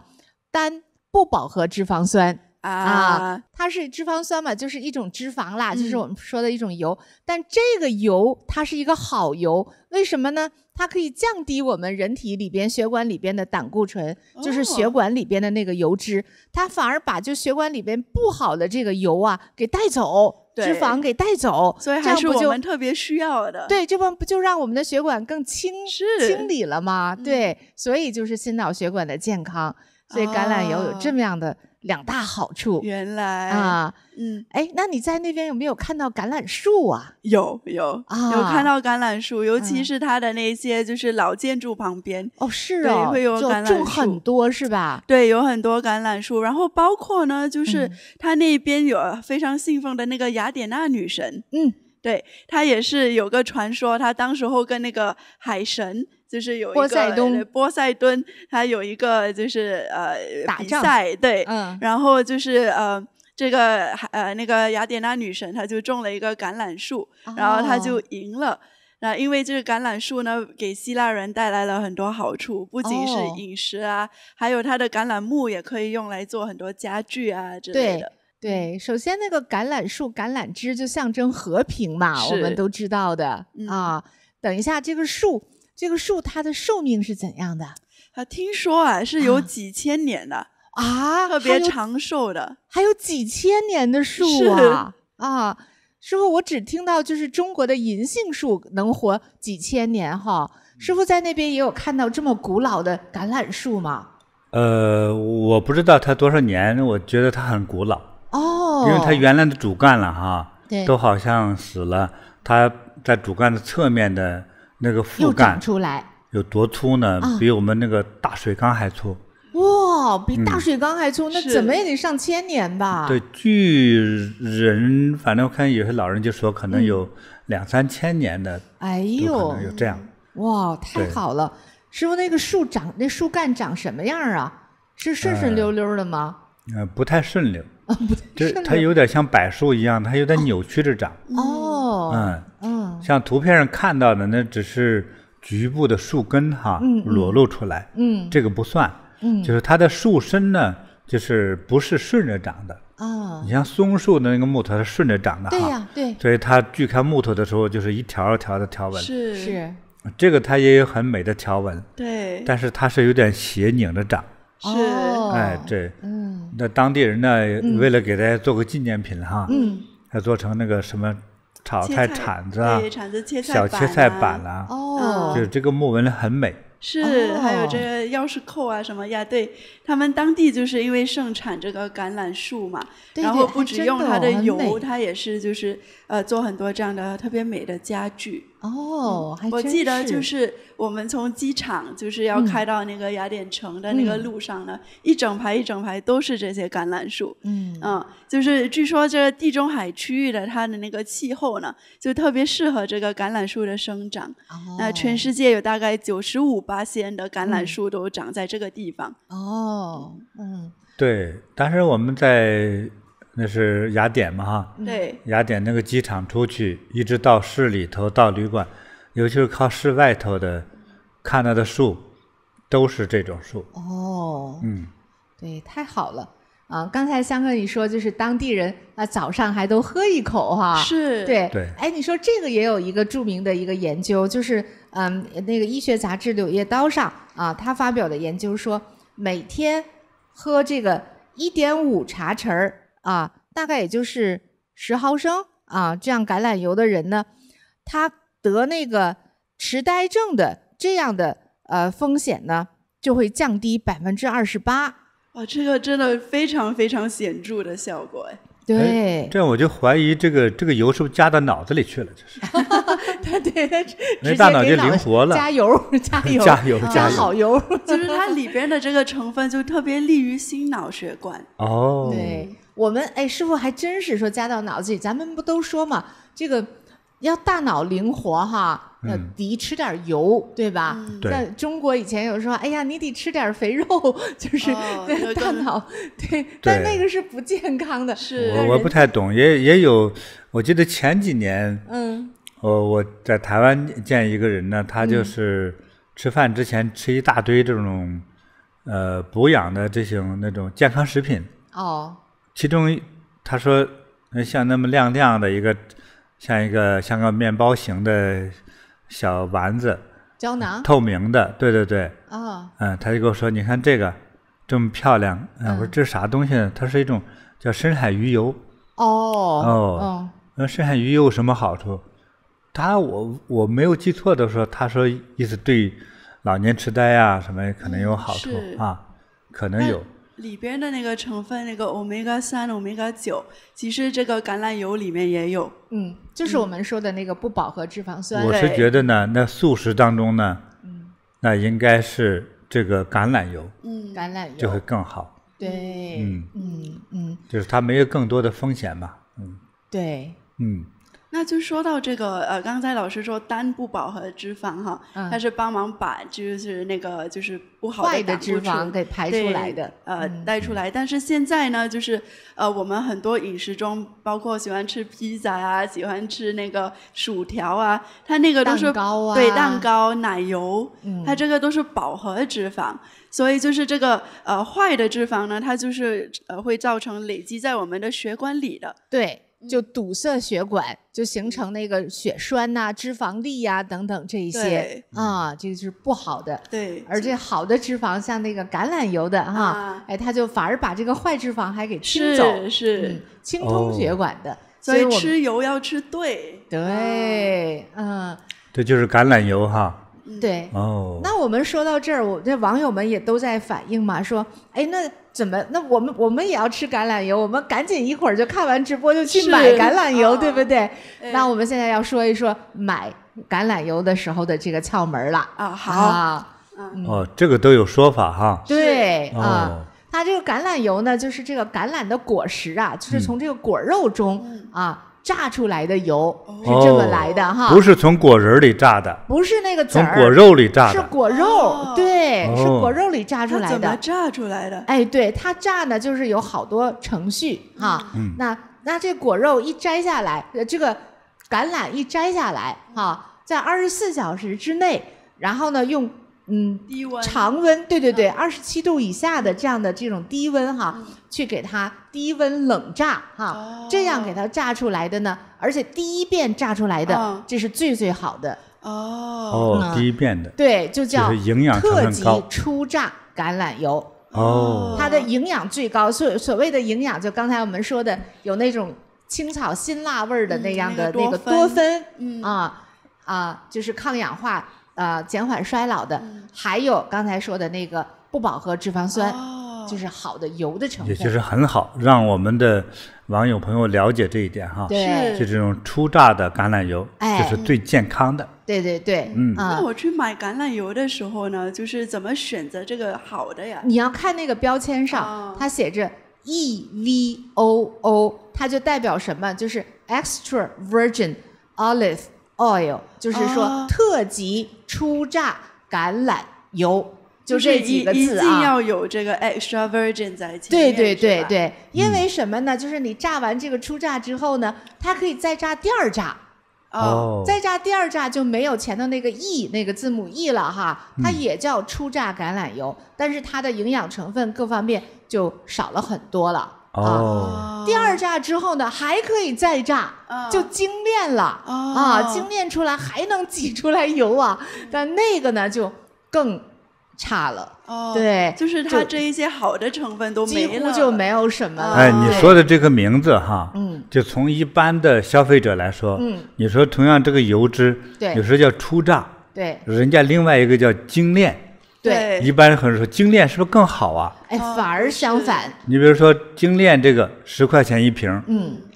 单不饱和脂肪酸。它是脂肪酸嘛，就是一种脂肪啦，就是我们说的一种油。但这个油它是一个好油，为什么呢？它可以降低我们人体里边血管里边的胆固醇，就是血管里边的那个油脂，它反而把就血管里边不好的这个油啊给带走，脂肪给带走，所以还是我们特别需要的。对，这不就让我们的血管更清理了吗？对，所以就是心脑血管的健康。所以橄榄油有这么样的2大好处。原来哎，那你在那边有没有看到橄榄树啊？有看到橄榄树，尤其是它的那些就是老建筑旁边。是对，会有橄榄树，种很多是吧？对，有很多橄榄树，然后包括呢，就是它那边有非常信奉的那个雅典娜女神。对，她也是有个传说，她当时候跟那个海神。就是有一个波塞冬，他有一个就是比赛，对，然后就是这个那个雅典娜女神，她就种了一个橄榄树，然后她就赢了。那因为这个橄榄树呢，给希腊人带来了很多好处，不仅是饮食啊，还有它的橄榄木也可以用来做很多家具啊之类的。对，首先那个橄榄树、橄榄枝就象征和平嘛，我们都知道的啊。等一下，这个树它的寿命是怎样的？听说是有几千年的特别长寿的，还有几千年的树啊！师傅，我只听到就是中国的银杏树能活几千年哈。师傅在那边也有看到这么古老的橄榄树吗？我不知道它多少年，我觉得它很古老因为它原来的主干了都好像死了，它在主干的侧面的那个副干出来有多粗呢？比我们那个大水缸还粗。哇，比大水缸还粗，那怎么也得上千年吧？对，据人反正我看有些老人就说可能有2-3千年的，哎呦，可能有这样。哇，太好了！师傅，那个树干长什么样啊？是顺顺溜溜的吗？不太顺溜。它有点像柏树一样，它有点扭曲着长。像图片上看到的那只是局部的树根裸露出来，这个不算，就是它的树身呢，就是不是顺着长的你像松树的那个木头，它是顺着长的对呀，对，所以它锯开木头的时候，就是一条一条的条纹，是这个它也有很美的条纹，对，但是它是有点斜拧着长，这，那当地人呢，为了给大家做个纪念品还做成那个什么炒菜铲子小切菜板啦，就是这个木纹很美。还有这个钥匙扣啊什么呀，对，他们当地就是因为盛产这个橄榄树嘛，然后不只用它的油，它也是就是做很多这样的特别美的家具。我记得就是我们从机场就是要开到那个雅典城的那个路上呢，一整排都是这些橄榄树。就是据说这地中海区域的它的那个气候呢，就特别适合这个橄榄树的生长。那全世界有大概95%的橄榄树都长在这个地方。对，当时我们在那是雅典嘛对，雅典那个机场出去，一直到市里头到旅馆，尤其是靠市外头的看到的树，都是这种树。对，太好了刚才香哥你说就是当地人早上还都喝一口对。哎，你说这个也有一个著名的一个研究，就是那个医学杂志《柳叶刀》上他发表的研究说，每天喝这个1.5茶匙大概也就是10毫升这样橄榄油的人呢，他得那个痴呆症的这样的风险呢，就会降低28%。哇，这个真的非常非常显著的效果哎。对，这样我就怀疑这个油是不是加到脑子里去了？这是，对，因为大脑就灵活了，加油，加油，加好油，就是它里边的这个成分就特别利于心脑血管。哦，对我们师傅还真是说加到脑子里，咱们不都说嘛，这个要大脑灵活哈。得吃点油，对吧？在中国以前有说，哎呀，你得吃点肥肉，就是大脑对，但那个是不健康的。是，我不太懂，也有，我记得前几年，我在台湾见一个人呢，他就是吃饭之前吃一大堆这种补养的这种那种健康食品。哦，其中他说，像那么亮亮的一个，像个面包形的。小丸子，胶囊，透明的，对，他就跟我说，你看这个这么漂亮，我说这是啥东西呢？它是一种叫深海鱼油。那深海鱼油有什么好处？我没有记错的说，他说意思对老年痴呆啊什么可能有好处啊，可能有。里边的那个成分，那个 omega-3、omega-9，其实这个橄榄油里面也有。就是我们说的那个不饱和脂肪酸。我是觉得呢，那素食当中呢，那应该是这个橄榄油，橄榄油就会更好。对，就是它没有更多的风险嘛。对，那就说到这个刚才老师说单不饱和脂肪哈，它是帮忙把就是那个就是不好的脂肪给排出来的，带出来。但是现在呢，就是我们很多饮食中，包括喜欢吃披萨啊，喜欢吃那个薯条啊，它那个都是蛋糕啊，对，蛋糕、奶油，它这个都是饱和脂肪。所以就是这个坏的脂肪呢，它就是会造成累积在我们的血管里的。对。就堵塞血管，就形成那个血栓呐、脂肪粒呀等等这一些这个是不好的。对，而这好的脂肪，像那个橄榄油的它就反而把这个坏脂肪还给清走，是清通血管的。所以吃油要吃对。对，这就是橄榄油哈。对，那我们说到这儿，这网友们也都在反映嘛，说，那怎么？那我们也要吃橄榄油，我们赶紧一会儿就看完直播就去买橄榄油，对不对？那我们现在要说一说买橄榄油的时候的这个窍门了。好，这个都有说法哈。对它这个橄榄油呢，就是这个橄榄的果实啊，就是从这个果肉中榨出来的油是这么来的哈，不是从果仁里榨的，不是那个籽儿，从果肉里榨的，是果肉，对，是果肉里榨出来的。怎么榨出来的？对，它榨呢，就是有好多程序哈。那这果肉一摘下来，这个橄榄一摘下来在24小时之内，然后呢用低温常温，对，27度以下的这种低温去给它低温冷榨这样给它榨出来的呢，而且第一遍榨出来的这是最好的第一遍的，对，就叫营养特级初榨橄榄油它的营养最高，所谓的营养就刚才我们说的有那种青草辛辣味的那样的那个多酚就是抗氧化减缓衰老的，还有刚才说的那个不饱和脂肪酸，就是好的油的成分，也就是很好，让我们的网友朋友了解这一点哈。对，就这种初榨的橄榄油，就是最健康的。对，那我去买橄榄油的时候呢，就是怎么选择这个好的呀？你要看那个标签上，它写着 EVOO， 它就代表什么？就是 extra virgin olive oil， 就是说特级初榨橄榄油，就这几个字一定要有这个 extra virgin 在前面。对，因为什么呢？就是你榨完这个初榨之后呢，它可以再榨第二榨。再榨第二榨就没有前头那个 E 那个字母 E 了哈，它也叫初榨橄榄油，但是它的营养成分各方面就少了很多了。第二榨之后呢，还可以再榨，就精炼了精炼出来还能挤出来油但那个呢就更差了。对，就是它这一些好的成分都没了，几乎就没有什么了。你说的这个名字就从一般的消费者来说，你说同样这个油脂，有时候叫初榨，对，人家另外一个叫精炼，对，一般人可能说精炼是不是更好啊？哎，反而相反。你比如说精炼这个10块钱一瓶，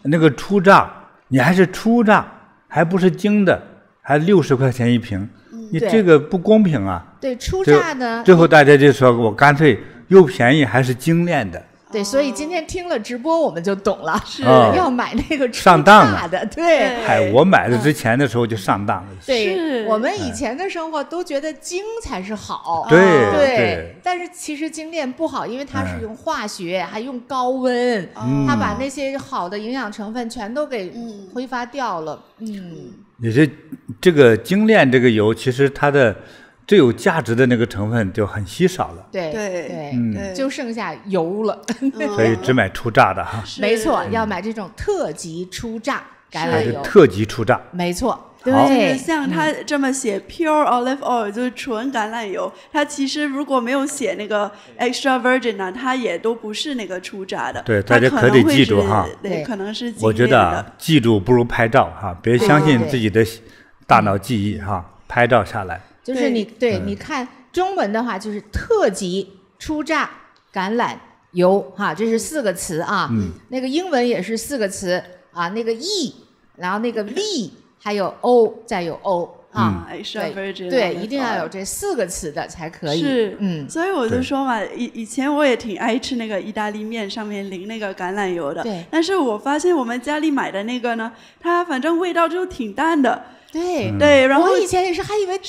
那个初榨你还是初榨，还不是精的，还60块钱一瓶，你这个不公平啊。对，初榨呢，最后大家就说我干脆又便宜还是精炼的。对，所以今天听了直播我们就懂了，是要买那个上当的，对。嗨，我买的之前的时候就上当了。对，我们以前的生活都觉得精才是好，对。但是其实精炼不好，因为它是用化学，还用高温，它把那些好的营养成分全都给挥发掉了。也是这个精炼这个油，其实它的最有价值的那个成分就很稀少了，对，就剩下油了，所以只买初榨的哈。没错，要买这种特级初榨橄榄油，特级初榨，没错。对，像它这么写 pure olive oil 就是纯橄榄油，它其实如果没有写那个 extra virgin 呢，它也都不是那个初榨的。对，大家可得记住哈。对，可能是我觉得记住不如拍照哈，别相信自己的大脑记忆哈，拍照下来。就是你看中文的话，就是特级初榨橄榄油哈，这是4个词啊。那个英文也是4个词啊，那个 E， 然后那个 V， 还有 O， 再有 O。对，一定要有这4个词的才可以。是，所以我就说嘛，以前我也挺爱吃那个意大利面上面淋那个橄榄油的。对。但是我发现我们家里买的那个呢，它反正味道就挺淡的。对，然后我以前也是还以为淡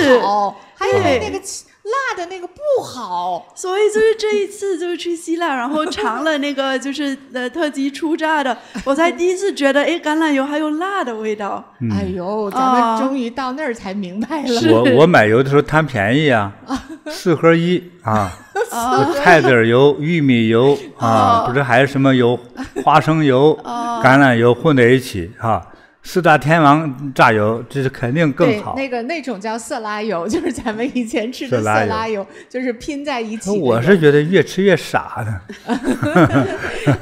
的好，还以为那个辣的那个不好，所以就是这一次就是去希腊，然后尝了那个就是特级初榨的，我才第一次觉得哎，橄榄油还有辣的味道。哎呦，咱们终于到那儿才明白了。我买油的时候贪便宜啊，4合1啊，菜籽油、玉米油啊，不是还是什么油，花生油、橄榄油混在一起啊。4大天王榨油，这是肯定更好。对，那种叫色拉油，就是咱们以前吃的色拉油，就是拼在一起。我是觉得越吃越傻呢。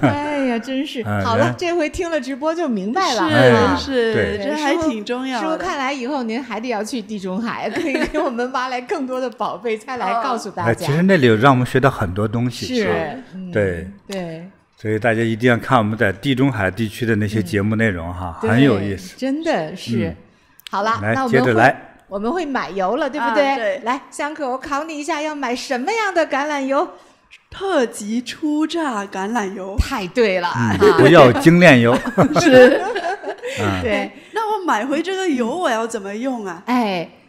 哎呀，真是。好了，这回听了直播就明白了。是，这还挺重要的。师傅，看来以后您还得要去地中海，可以给我们挖来更多的宝贝，再来告诉大家。其实那里让我们学到很多东西。是，对。所以大家一定要看我们在地中海地区的那些节目内容哈，很有意思。真的是。好了，那我们会买油了，对不对？对。来，香可，我考你一下，要买什么样的橄榄油？特级初榨橄榄油。太对了，不要精炼油。是。对。那我买回这个油我要怎么用啊？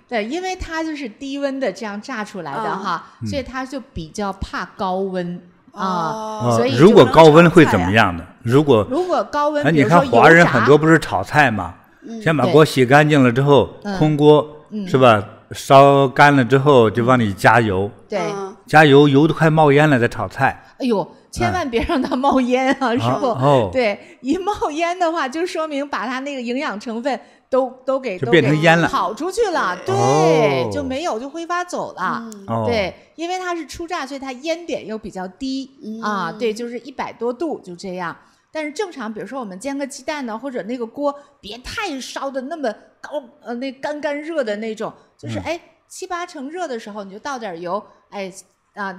对，因为它就是低温的这样榨出来的哈，所以它就比较怕高温。所以如果高温会怎么样呢？如果高温，你看华人很多不是炒菜吗？先把锅洗干净了之后，空锅是吧？烧干了之后就往里加油，对，加油都快冒烟了，再炒菜。哎呦，千万别让它冒烟啊，师傅。对，一冒烟的话，就说明把它那个营养成分都给变成烟了，跑出去了，对，就没有，就挥发走了。对，因为它是初榨，所以它烟点又比较低啊。对，就是100多度，就这样。但是正常，比如说我们煎个鸡蛋呢，或者那个锅别太烧的那么高，那干热的那种，就是7、8成热的时候，你就倒点油，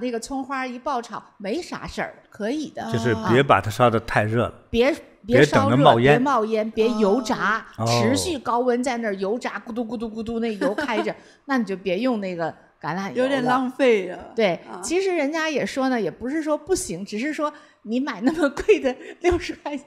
那个葱花一爆炒，没啥事儿，可以的。就是别把它烧得太热了，别烧热，别冒烟，别油炸，持续高温在那儿油炸，咕嘟咕嘟咕嘟，那油开着，那你就别用那个橄榄油了，有点浪费了。对，其实人家也说呢，也不是说不行，只是说你买那么贵的60块钱，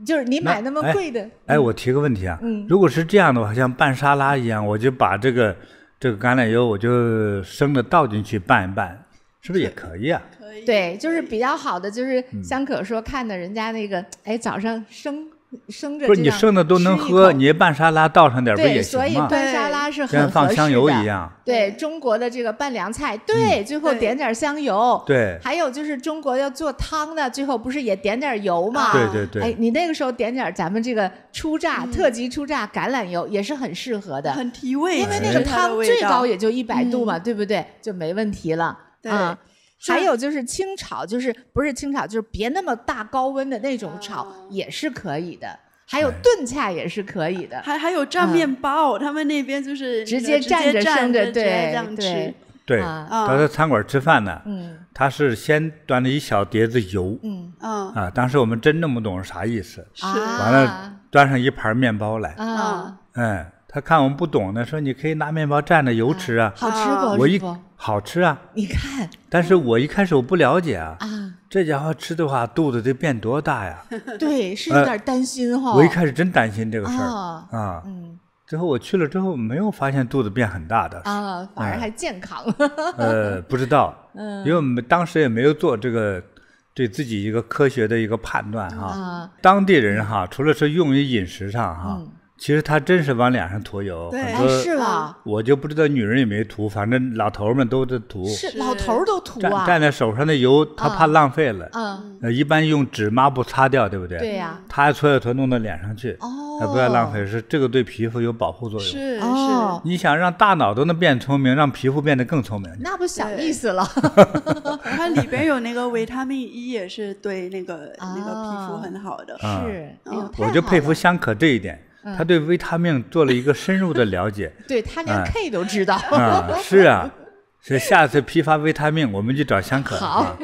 就是你买那么贵的。我提个问题啊，如果是这样的话，像拌沙拉一样，我就把这个橄榄油我就生的倒进去拌一拌，是不是也可以啊？对，就是比较好的，就是香可说看的人家那个，早上生着，不是你生的都能喝，你拌沙拉倒上点不也行吗？所以拌沙拉是很合适的，像放香油一样。对，中国的这个拌凉菜，对，最后点点香油。对，还有就是中国要做汤的，最后不是也点点油吗？对。你那个时候点点咱们这个初榨特级初榨橄榄油也是很适合的，很提味，因为那个汤最高也就100度嘛，对不对？就没问题了。对。还有就是清炒，就是不是清炒，就是别那么大高温的那种炒也是可以的。还有炖菜也是可以的，还有蘸面包，他们那边就是直接蘸着生着，对这样吃。对，啊他在餐馆吃饭呢，嗯他是先端了一小碟子油，嗯啊，当时我们真弄不懂是啥意思，是完了端上一盘面包来，啊，他看我们不懂呢，说你可以拿面包蘸着油吃啊，好吃不？我一师傅，好吃啊，你看但是我一开始我不了解啊，啊，这家伙吃的话肚子得变多大呀？对，是有点担心哈。我一开始真担心这个事儿啊啊，嗯最后我去了之后没有发现肚子变很大的，啊，反而还健康。不知道，因为我们当时也没有做这个对自己一个科学的一个判断哈。啊当地人哈，除了是用于饮食上哈，其实他真是往脸上涂油，对哎，很多是吧？我就不知道女人有没有涂，反正老头儿们都在涂。是老头儿都涂蘸啊。蘸在手上的油，他怕浪费了，嗯，一般用纸抹布擦掉，对不对？对呀。他还搓一搓弄到脸上去，哦，不要浪费，是这个对皮肤有保护作用。是哦，你想让大脑都能变聪明，让皮肤变得更聪明，那不小意思了。它里边有那个维他命 E，也是对那个皮肤很好的。啊是，哎呦，我就佩服香。香可这一点，他对维他命做了一个深入的了解。对他连 K 都知道。啊，是啊，所以下次批发维他命，我们就找香可。好啊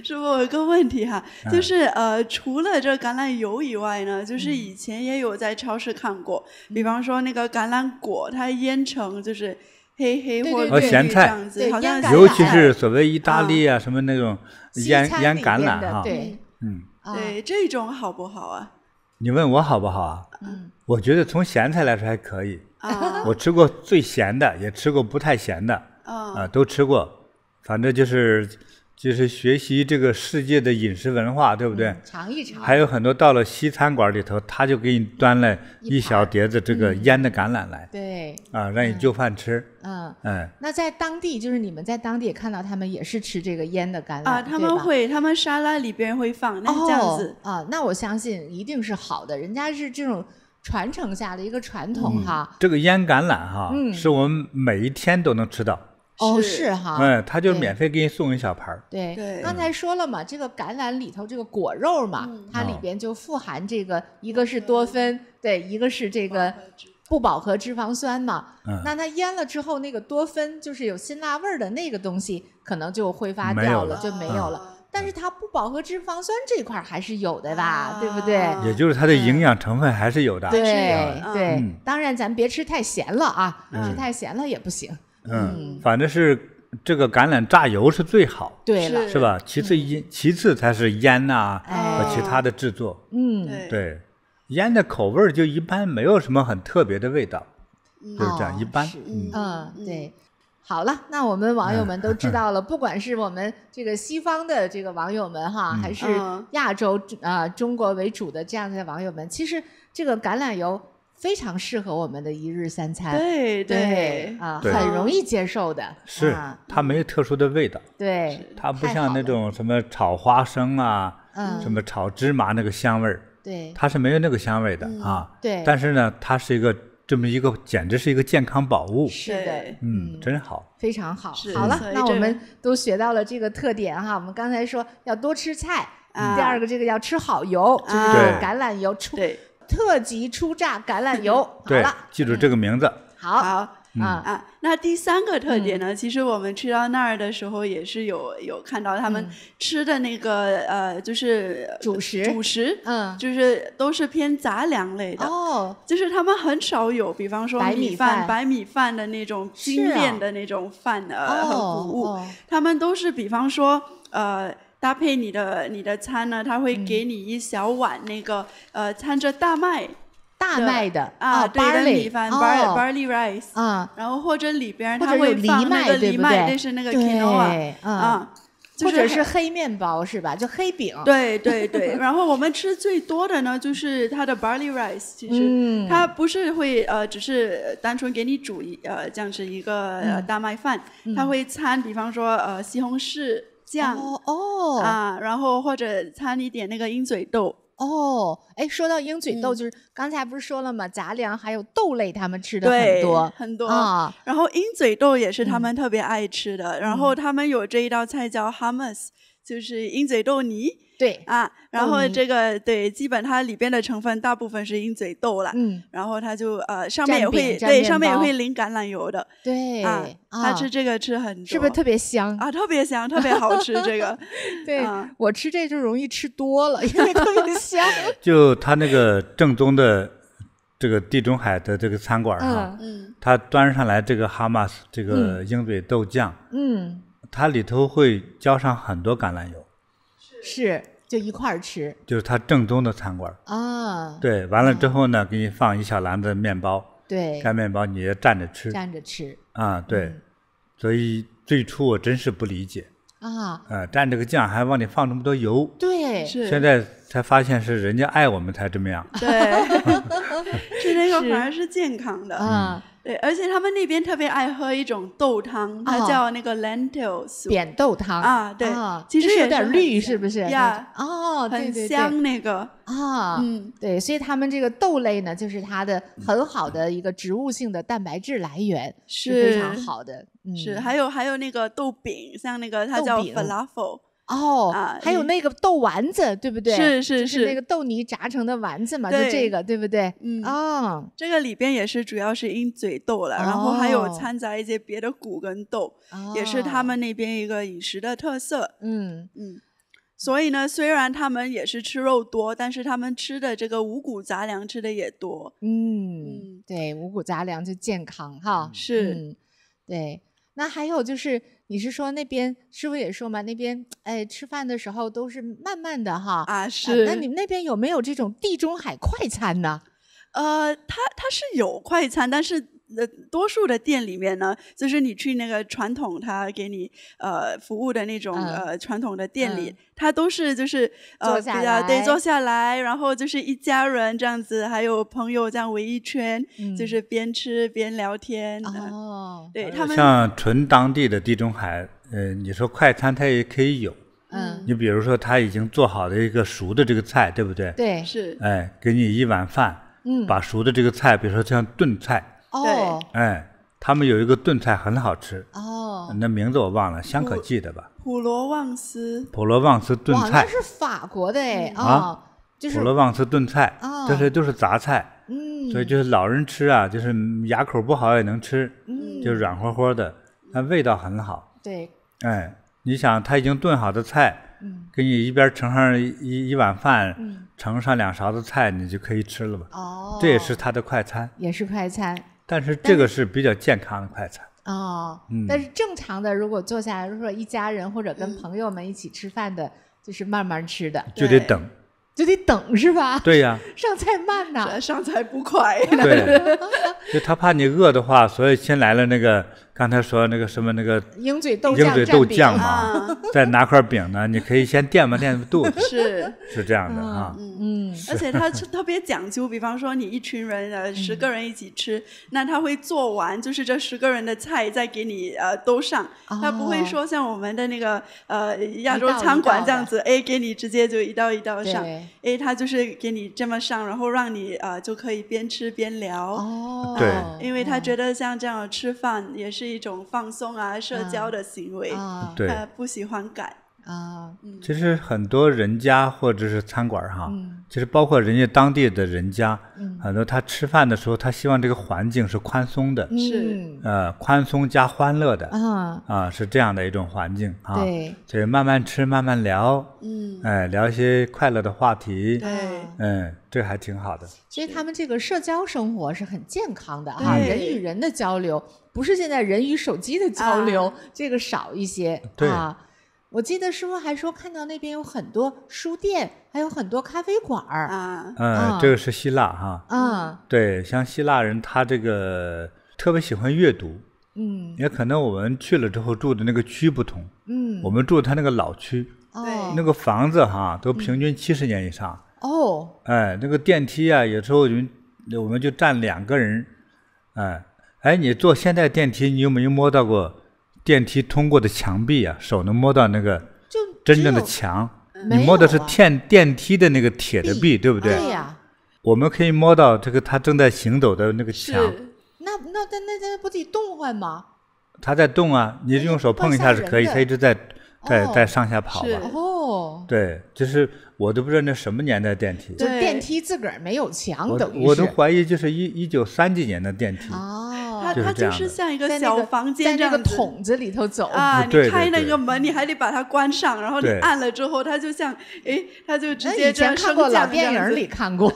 师傅，我有个问题哈，就是除了这橄榄油以外呢，就是以前也有在超市看过，比方说那个橄榄果，它腌成就是黑黑对对或者绿绿这对咸菜样子，好像对腌橄榄尤其是所谓意大利啊什么那种西腌餐里橄边的榄哈，对，嗯，啊对这种好不好啊？你问我好不好啊？我觉得从咸菜来说还可以。啊我吃过最咸的，也吃过不太咸的，啊都吃过。反正就是学习这个世界的饮食文化，对不对？尝一尝。还有很多到了西餐馆里头，他就给你端了一小碟子这个腌的橄榄来，对，啊，让你就饭吃。那在当地，就是你们在当地也看到他们也是吃这个腌的橄榄啊，他们会，他们沙拉里边会放，那这样子啊，那我相信一定是好的，人家是这种传承下的一个传统哈。这个腌橄榄哈，是我们每一天都能吃到。哦，是是哈。他就免费给你送一小盘儿。对，刚才说了嘛，这个橄榄里头这个果肉嘛，它里边就富含这个，一个是多酚，对，一个是这个不饱和脂肪酸嘛。那它腌了之后，那个多酚就是有辛辣味儿的那个东西，可能就挥发掉了，就没有了。但是它不饱和脂肪酸这块还是有的吧，对不对？也就是它的营养成分还是有的。对对，当然咱别吃太咸了啊，吃太咸了也不行。反正是这个橄榄榨油是最好，对了，是吧？其次才是腌呐和其他的制作。对，腌的口味就一般，没有什么很特别的味道，就是这样一般。对。好了，那我们网友们都知道了，不管是我们这个西方的这个网友们哈，还是亚洲中国为主的这样的网友们，其实这个橄榄油非常适合我们的一日三餐，对很容易接受的。是，它没有特殊的味道。对，它不像那种什么炒花生啊，什么炒芝麻那个香味儿，对，它是没有那个香味的啊。对，但是呢，它是一个这么一个，简直是一个健康宝物。是的，真好，非常好。好了，那我们都学到了这个特点哈。我们刚才说要多吃菜，第二个这个要吃好油，就是这个橄榄油，特级初榨橄榄油。好了，记住这个名字。好。那第三个特点呢？其实我们去到那儿的时候，也是有看到他们吃的那个就是主食，就是都是偏杂粮类的。就是他们很少有，比方说白米饭的那种精炼的那种饭和谷物，他们都是比方说搭配你的餐呢，他会给你一小碗那个掺着大麦的对的米饭 barley rice 然后或者里边它会放那个藜麦，那是那个 quinoa 或者是黑面包是吧？就黑饼。对。然后我们吃最多的呢，就是它的 barley rice， 其实它不是会只是单纯给你煮这样是一个大麦饭，它会掺比方说西红柿酱然后或者掺一点那个鹰嘴豆。说到鹰嘴豆，就是刚才不是说了吗？杂粮还有豆类，他们吃的很多然后鹰嘴豆也是他们特别爱吃的。然后他们有这一道菜叫 hummus， 就是鹰嘴豆泥。对啊，然后豆泥这个对，基本它里边的成分大部分是鹰嘴豆了，然后它就上面也会对上面也会淋橄榄油的，对啊，他吃这个吃很多，是不是特别香啊？特别香，特别好吃这个。对，我吃这就容易吃多了，因为特别香。就他那个正宗的这个地中海的这个餐馆哈，他端上来这个哈马斯这个鹰嘴豆酱，它里头会浇上很多橄榄油，是就一块儿吃，就是它正宗的餐馆啊。对，完了之后呢，给你放一小篮子面包，对，干面包你也蘸着吃，蘸着吃啊，对，所以最初我真是不理解啊，蘸这个酱还往里放这么多油，对，现在才发现是人家爱我们才这么样，对，是那个反而是健康的啊。对，而且他们那边特别爱喝一种豆汤，它叫那个 lentil soup， 扁豆汤啊，对，其实有点绿，是不是？呀，哦，很香那个啊，对，所以他们这个豆类呢，就是它的很好的一个植物性的蛋白质来源，是非常好的。是，还有那个豆饼，像那个它叫 falafel。哦，还有那个豆丸子，对不对？是那个豆泥炸成的丸子嘛，就这个，对不对？这个里边也是主要是鹰嘴豆了，然后还有掺杂一些别的谷跟豆，也是他们那边一个饮食的特色。所以呢，虽然他们也是吃肉多，但是他们吃的这个五谷杂粮吃的也多。对，五谷杂粮就健康哈。是，对。那还有就是，你是说那边师傅也说嘛，那边吃饭的时候都是慢慢的哈啊是。那你们那边有没有这种地中海快餐呢？它是有快餐，但是多数的店里面呢，就是你去那个传统他给你服务的那种传统的店里，它都是就是坐下来，对，坐下来，然后就是一家人这样子，还有朋友这样围一圈，就是边吃边聊天。对他们像纯当地的地中海，你说快餐它也可以有。你比如说他已经做好的一个熟的这个菜，对不对？对，是。给你一碗饭，把熟的这个菜，比如说像炖菜。对，他们有一个炖菜很好吃那名字我忘了，香可记得吧？普罗旺斯炖菜，那是法国的就是普罗旺斯炖菜，这些都是杂菜，所以就是老人吃啊，就是牙口不好也能吃，就软和和的，但味道很好。对，你想他已经炖好的菜，给你一边盛上一碗饭，盛上2勺子菜，你就可以吃了吧？这也是他的快餐，也是快餐。但是这个是比较健康的快餐但是正常的，如果坐下来，如果说一家人或者跟朋友们一起吃饭的，就是慢慢吃的，就得等，是吧？对呀，上菜慢呐，上菜不快。对，就他怕你饿的话，所以先来了那个刚才说那个什么那个鹰嘴豆酱嘛，再拿块饼呢，你可以先垫吧肚子，是这样的而且他特别讲究，比方说你一群人10个人一起吃，那他会做完就是这10个人的菜再给你都上，他不会说像我们的那个亚洲餐馆这样子，给你直接就一道一道上，他就是给你这么上，然后让你就可以边吃边聊。对，因为他觉得像这样吃饭也是一种放松社交的行为，对，他不喜欢赶。其实很多人家或者是餐馆其实包括人家当地的人家，很多他吃饭的时候，他希望这个环境是宽松的，是宽松加欢乐的，是这样的一种环境对，所以慢慢吃慢慢聊，聊一些快乐的话题，对，这还挺好的。所以他们这个社交生活是很健康的人与人的交流，不是现在人与手机的交流，这个少一些我记得师傅还说看到那边有很多书店，还有很多咖啡馆这个是希腊对，像希腊人他这个特别喜欢阅读，也可能我们去了之后住的那个区不同，我们住他那个老区，那个房子都平均70年以上，那个电梯有时候我们就站2个人，你坐现代电梯，你有没有摸到过电梯通过的墙壁手能摸到那个真正的墙，你摸的是电梯的那个铁的壁，对不对？对呀，我们可以摸到这个他正在行走的那个墙。那不得动换吗？他在动你用手碰一下是可以，他一直在在上下跑吧。哦，对，就是我都不知道那什么年代电梯，就电梯自个儿没有墙，等于是我都怀疑就是1930几年的电梯。它就是像一个小房间这样子，在那个桶子里头走啊。你开那个门，你还得把它关上，然后你按了之后，它就像它就直接这样升降。以前看过老电影里看过。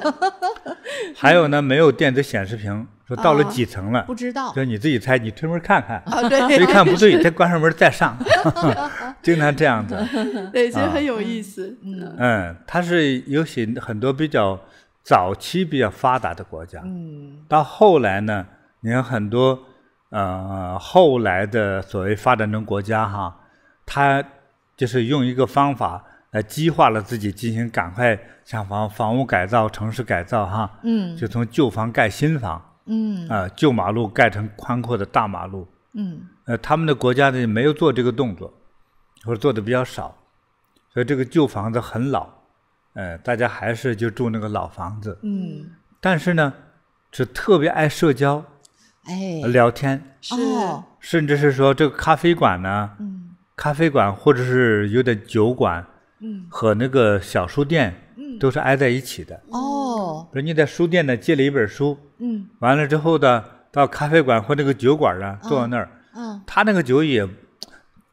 还有呢，没有电子显示屏，说到了几层了，不知道，说你自己猜，你推门看看。对，一看不对，再关上门再上，经常这样子。对，其实很有意思。它是有很多比较早期比较发达的国家，到后来呢，你看很多后来的所谓发展中国家哈，它就是用一个方法来激化了自己，进行赶快像房屋改造、城市改造哈，就从旧房盖新房，旧马路盖成宽阔的大马路，他们的国家呢没有做这个动作，或者做的比较少，所以这个旧房子很老，大家还是就住那个老房子，但是呢是特别爱社交，聊天，甚至是说这个咖啡馆呢，咖啡馆或者是有点酒馆，和那个小书店，都是挨在一起的。比如你在书店呢借了一本书，完了之后呢，到咖啡馆或那个酒馆啊，坐在那儿，他那个酒也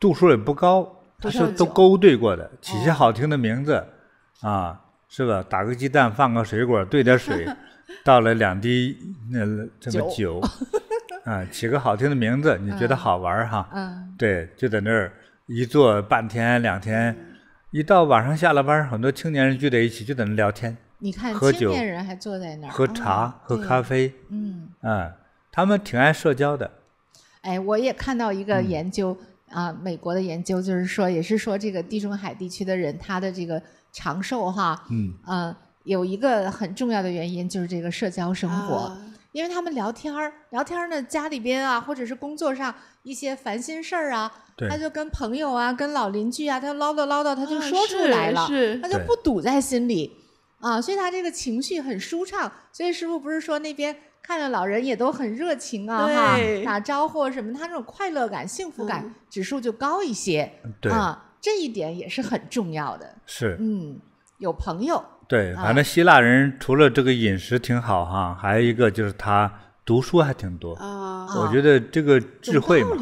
度数也不高，他是都勾兑过的，起些好听的名字啊，是吧？打个鸡蛋，放个水果，兑点水，倒了2滴这么酒。起个好听的名字，你觉得好玩哈？对，就在那儿一坐半天2天，一到晚上下了班，很多青年人聚在一起，就在那聊天。你看，喝酒，青年人还坐在那儿喝茶、喝咖啡，他们挺爱社交的。我也看到一个研究美国的研究，就是说，也是说这个地中海地区的人，他的这个长寿哈，有一个很重要的原因就是这个社交生活。因为他们聊天呢，家里边啊，或者是工作上一些烦心事儿啊，他就跟朋友啊，跟老邻居啊，他唠叨，他就说出来了，他就不堵在心里所以他这个情绪很舒畅。所以师父不是说那边看着老人也都很热情哈，打招呼什么，他这种快乐感、幸福感指数就高一些这一点也是很重要的。是，有朋友。对，反正希腊人除了这个饮食挺好哈，还有一个就是他读书还挺多我觉得这个智慧嘛，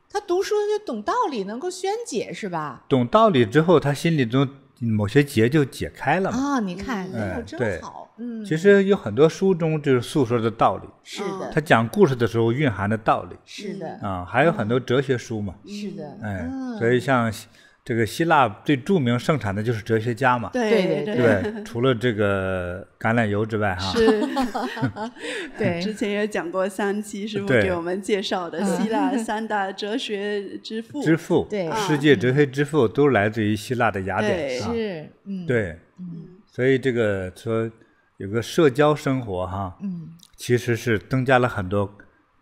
他读书就懂道理，能够宣解是吧？懂道理之后，他心里中某些结就解开了嘛。你看，真好。其实有很多书中就是诉说的道理，是的。他讲故事的时候蕴含的道理，是的。还有很多哲学书嘛，是的。所以像这个希腊最著名盛产的就是哲学家嘛，对，除了这个橄榄油之外哈，是，对，之前也讲过3期师父给我们介绍的希腊3大哲学之父，对，世界哲学之父都来自于希腊的雅典，是，对，所以这个说有个社交生活哈，其实是增加了很多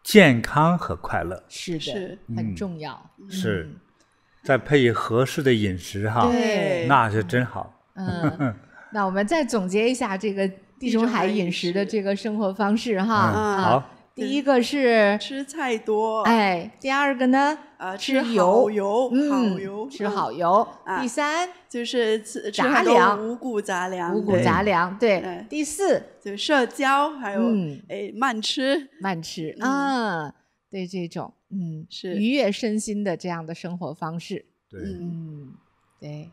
健康和快乐，是的，很重要，是。再配以合适的饮食哈，那就真好。那我们再总结一下这个地中海饮食的这个生活方式哈。好，第一个是吃菜多，第二个呢吃好油，吃好油。第3就是吃杂粮，五谷杂粮，对。第4就社交，还有慢吃，对这种是愉悦身心的这样的生活方式。对，对。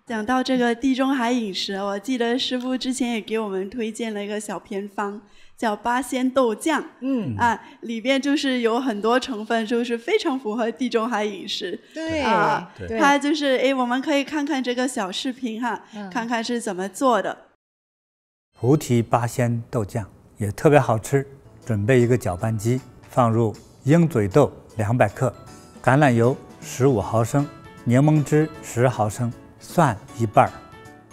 讲到这个地中海饮食，我记得师父之前也给我们推荐了一个小偏方，叫八仙豆酱。里边就是有很多成分，就是非常符合地中海饮食。对它就是我们可以看看这个小视频哈，看看是怎么做的。菩提八仙豆酱也特别好吃，准备一个搅拌机，放入鹰嘴豆200克，橄榄油15毫升，柠檬汁10毫升，蒜1瓣，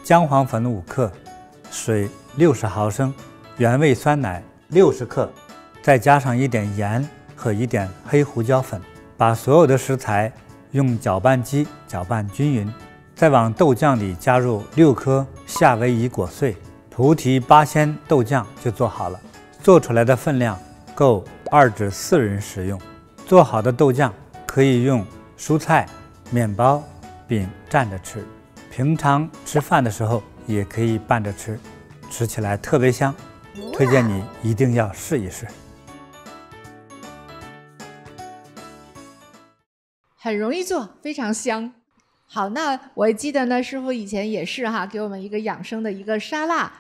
姜黄粉5克，水60毫升，原味酸奶60克，再加上一点盐和一点黑胡椒粉，把所有的食材用搅拌机搅拌均匀，再往豆酱里加入6颗夏威夷果碎，菩提八仙豆酱就做好了。做出来的分量够2至4人食用。做好的豆酱可以用蔬菜、面包、并站着吃，平常吃饭的时候也可以拌着吃，吃起来特别香，推荐你一定要试一试。很容易做，非常香。好，那我记得呢，师傅以前也是哈，给我们一个养生的一个沙拉，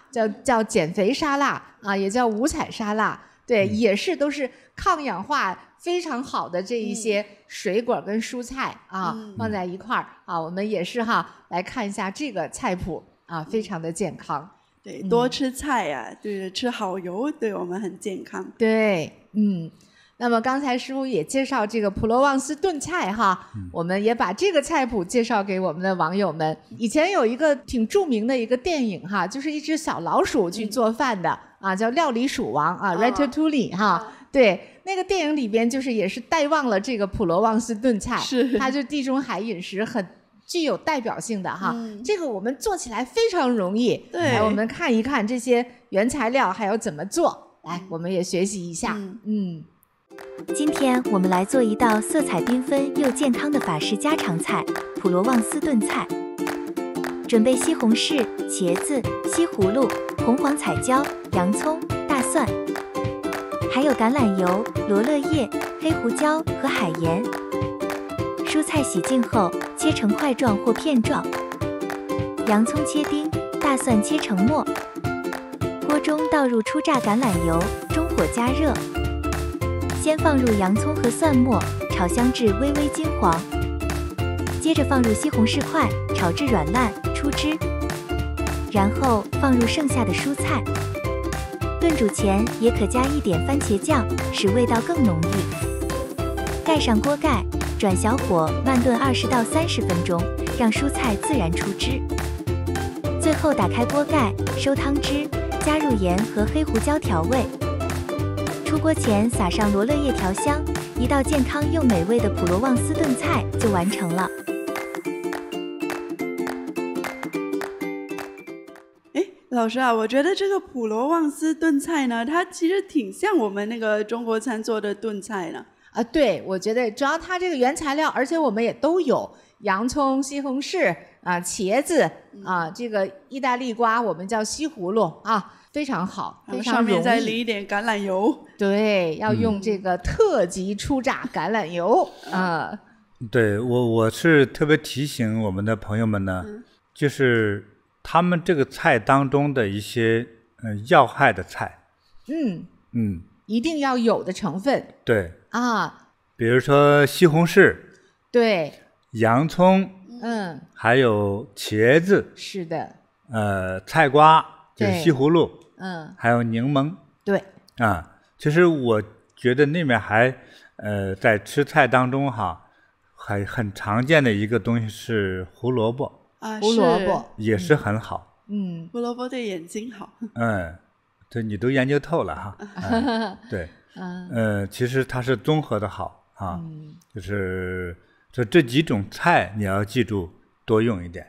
叫减肥沙拉啊，也叫五彩沙拉，对，也是都是抗氧化非常好的这一些水果跟蔬菜啊，放在一块儿啊，我们也是哈，来看一下这个菜谱啊，非常的健康。对，多吃菜呀，对，吃好油对我们很健康。对，那么刚才师傅也介绍这个普罗旺斯炖菜哈，我们也把这个菜谱介绍给我们的网友们。以前有一个挺著名的一个电影哈，就是一只小老鼠去做饭的啊，叫《料理鼠王》啊 ，Ratatouille 哈。对，那个电影里边就是也是带旺了这个普罗旺斯炖菜，它就地中海饮食很具有代表性的哈。这个我们做起来非常容易。对，来我们看一看这些原材料还有怎么做，来我们也学习一下。今天我们来做一道色彩缤纷又健康的法式家常菜——普罗旺斯炖菜。准备西红柿、茄子、西葫芦、红黄彩椒、洋葱、大蒜，还有橄榄油、罗勒叶、黑胡椒和海盐。蔬菜洗净后切成块状或片状，洋葱切丁，大蒜切成末。锅中倒入初榨橄榄油，中火加热。先放入洋葱和蒜末，炒香至微微金黄，接着放入西红柿块，炒至软烂出汁，然后放入剩下的蔬菜。炖煮前也可加一点番茄酱，使味道更浓郁。盖上锅盖，转小火慢炖20到30分钟，让蔬菜自然出汁。最后打开锅盖，收汤汁，加入盐和黑胡椒调味。出锅前撒上罗勒叶调香，一道健康又美味的普罗旺斯炖菜就完成了。老师啊，我觉得这个普罗旺斯炖菜呢，它其实挺像我们那个中国餐做的炖菜呢。啊，对，我觉得主要它这个原材料，而且我们也都有洋葱、西红柿啊、茄子啊，这个意大利瓜我们叫西葫芦啊。非常好，非常容易。上面再淋一点橄榄油。对，要用这个特级初榨橄榄油啊。对，我是特别提醒我们的朋友们呢，就是他们这个菜当中的一些要害的菜，一定要有的成分。对啊，比如说西红柿，对，洋葱，还有茄子，是的，菜瓜就是西葫芦。还有柠檬，对啊，其实我觉得那面还在吃菜当中哈，还很常见的一个东西是胡萝卜啊，胡萝卜也是很好，胡萝卜对眼睛好，这你都研究透了哈，对，其实它是综合的好啊，就是这几种菜你要记住多用一点。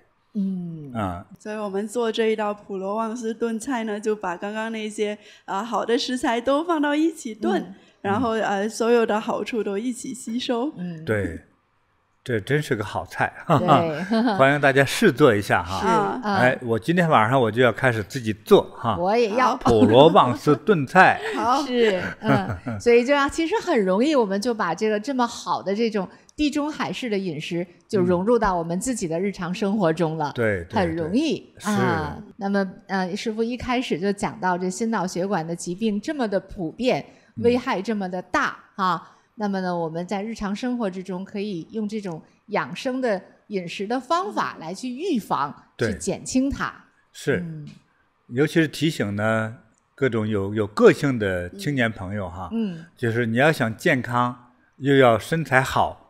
所以我们做这一道普罗旺斯炖菜呢，就把刚刚那些好的食材都放到一起炖，然后所有的好处都一起吸收。对，这真是个好菜，欢迎大家试做一下哈。哎，我今天晚上我就要开始自己做哈。我也要普罗旺斯炖菜。是，所以就其实很容易，我们就把这个这么好的这种地中海式的饮食就融入到我们自己的日常生活中了，对，很容易啊。那么师傅一开始就讲到这心脑血管的疾病这么的普遍，危害这么的大啊。那么呢，我们在日常生活之中可以用这种养生的饮食的方法来去预防，去减轻它。是，尤其是提醒呢，各种有个性的青年朋友哈，就是你要想健康，又要身材好。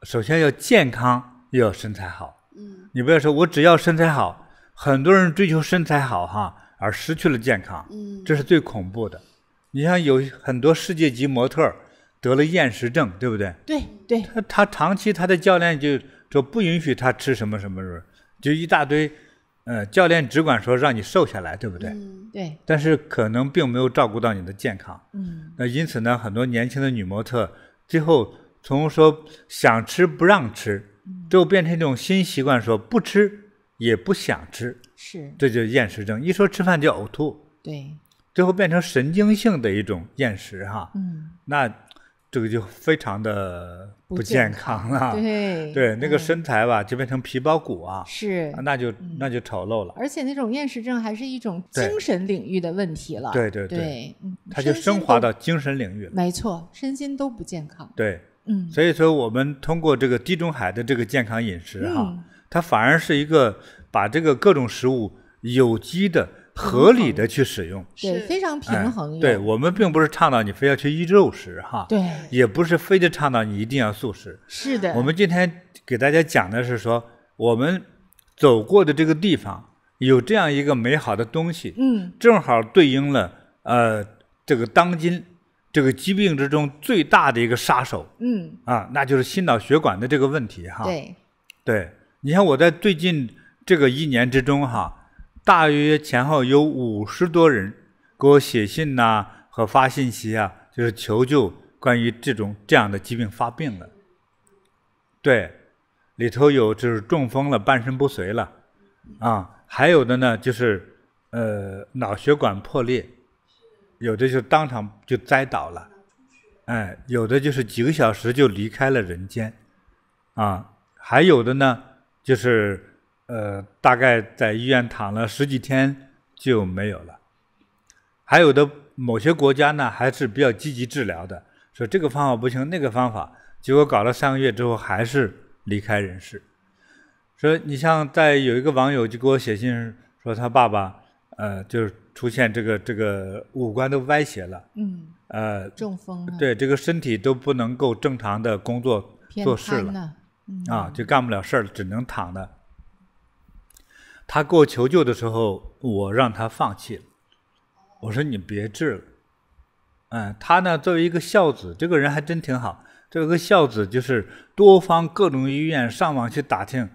首先要健康，又要身材好。你不要说我只要身材好，很多人追求身材好哈，而失去了健康，这是最恐怖的。你像有很多世界级模特得了厌食症，对不对？对对。他长期他的教练就不允许他吃什么什么，就一大堆，教练只管说让你瘦下来，对不对？对。但是可能并没有照顾到你的健康。那因此呢，很多年轻的女模特最后从说想吃不让吃，最后变成一种新习惯，说不吃也不想吃，是，这就是厌食症。一说吃饭就呕吐，对，最后变成神经性的一种厌食哈。那这个就非常的不健康了。对，那个身材吧就变成皮包骨啊，是，那就丑陋了。而且那种厌食症还是一种精神领域的问题了。对，它就升华到精神领域了。没错，身心都不健康。对，所以说我们通过这个地中海的这个健康饮食哈，它反而是一个把这个各种食物有机的、合理的去使用，对，非常平衡。对，我们并不是倡导你非要去肉食哈，对，也不是非得倡导你一定要素食。是的，我们今天给大家讲的是说，我们走过的这个地方有这样一个美好的东西，正好对应了这个当今这个疾病之中最大的一个杀手，那就是心脑血管的这个问题哈。对，你看我在最近这个1年之中哈。大约前后有50多人给我写信呐，和发信息啊，就是求救关于这样的疾病发病了。对，里头有就是中风了，半身不遂了，还有的呢就是脑血管破裂，有的就当场就栽倒了，有的就是几个小时就离开了人间，还有的呢就是大概在医院躺了10几天就没有了。还有的某些国家呢还是比较积极治疗的，说这个方法不行，那个方法，结果搞了3个月之后还是离开人世。说你像有一个网友就给我写信说他爸爸就是出现这个五官都歪斜了，中风了，对，这个身体都不能够正常的工作做事了，就干不了事儿，只能躺着。他给我求救的时候，我让他放弃了。我说你别治了。他呢作为一个孝子，这个人还真挺好。作为一个孝子，就是多方各种医院上网去打听，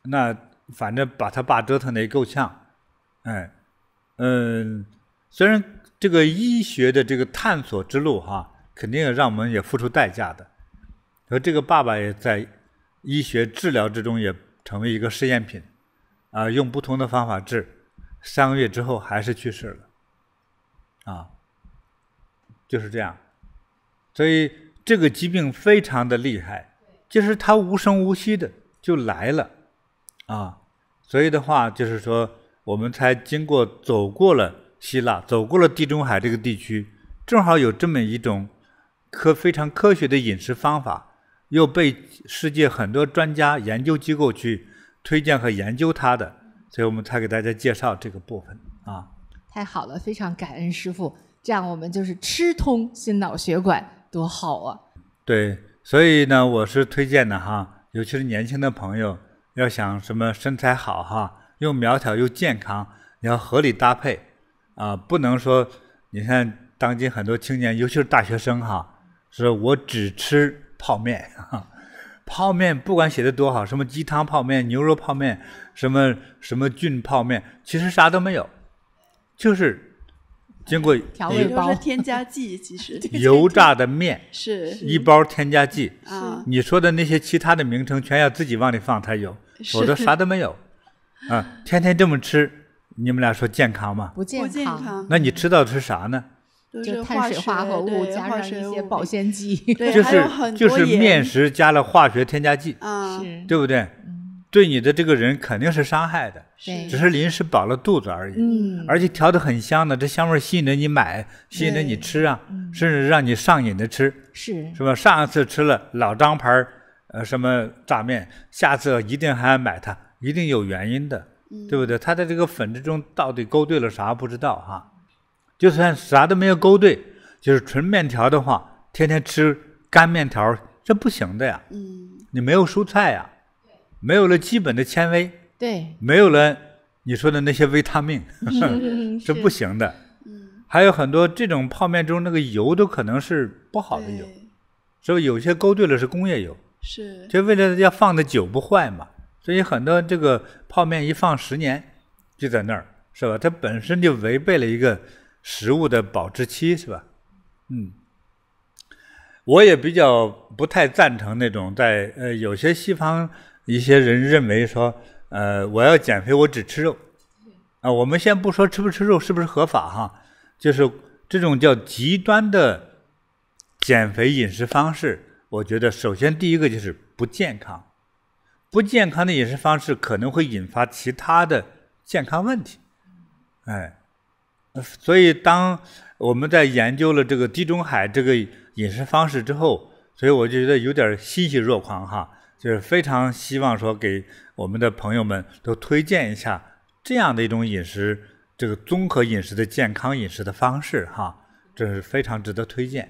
那反正把他爸折腾得也够呛。虽然这个医学的这个探索之路哈，肯定让我们也付出代价的。而这个爸爸也在医学治疗之中也成为一个试验品。用不同的方法治，3个月之后还是去世了，就是这样。所以这个疾病非常的厉害，就是它无声无息的就来了，所以的话就是说，我们才走过了希腊，走过了地中海这个地区，正好有这么一种非常科学的饮食方法，又被世界很多专家研究机构去推荐和研究它的，所以我们才给大家介绍这个部分太好了，非常感恩师父，这样我们就是吃通心脑血管，多好啊！对，所以呢，我是推荐的哈，尤其是年轻的朋友，要想什么身材好哈，又苗条又健康，你要合理搭配不能说你看当今很多青年，尤其是大学生哈，说我只吃泡面泡面不管写的多好，什么鸡汤泡面、牛肉泡面、什么菌泡面，其实啥都没有，就是经过调味包，都是添加剂，其实油炸的面是一包添加剂你说的那些其他的名称全要自己往里放才有，否则啥都没有天天这么吃，你们俩说健康吗？不健康。那你吃到的是啥呢？就碳水化合物加上一些保鲜剂，就是面食加了化学添加剂对不对？对你的这个人肯定是伤害的，只是临时饱了肚子而已。而且调得很香的，这香味吸引着你买，吸引着你吃甚至让你上瘾的吃，是吧？上一次吃了老张牌什么炸面，下次一定还要买它，一定有原因的，对不对？它在这个粉之中到底勾兑了啥不知道哈。就算啥都没有勾兑，就是纯面条的话，天天吃干面条这不行的呀。你没有蔬菜呀，没有了基本的纤维，对，没有了你说的那些维他命，是不行的。还有很多这种泡面中那个油都可能是不好的油，所以有些勾兑了是工业油，是就为了要放的久不坏嘛。所以很多这个泡面一放10年就在那儿，是吧？它本身就违背了一个食物的保质期，是吧？我也比较不太赞成那种在有些西方一些人认为说，我要减肥，我只吃肉。我们先不说吃不吃肉是不是合法哈，就是这种叫极端的减肥饮食方式，我觉得首先第一个就是不健康。不健康的饮食方式可能会引发其他的健康问题。所以当我们在研究了这个地中海这个饮食方式之后，所以我就觉得有点欣喜若狂哈，就是非常希望说给我们的朋友们都推荐一下这样的一种饮食，这个综合饮食的健康饮食的方式哈，这是非常值得推荐，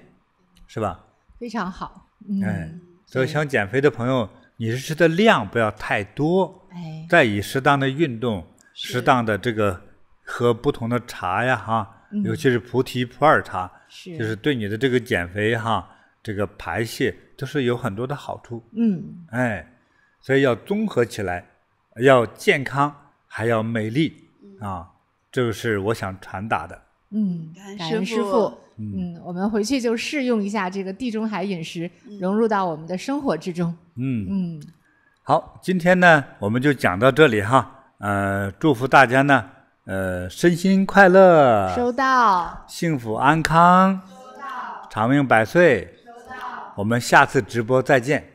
是吧？非常好。所以想减肥的朋友，你是吃的量不要太多，再以适当的运动，适当的这个喝不同的茶呀哈，尤其是菩提普洱茶，就是对你的这个减肥哈，这个排泄都是有很多的好处。所以要综合起来，要健康还要美丽啊，这个是我想传达的。感恩师父。我们回去就试用一下这个地中海饮食，融入到我们的生活之中。好，今天呢我们就讲到这里哈。祝福大家呢，身心快乐，收到；幸福安康，收到；长命百岁，收到。我们下次直播再见。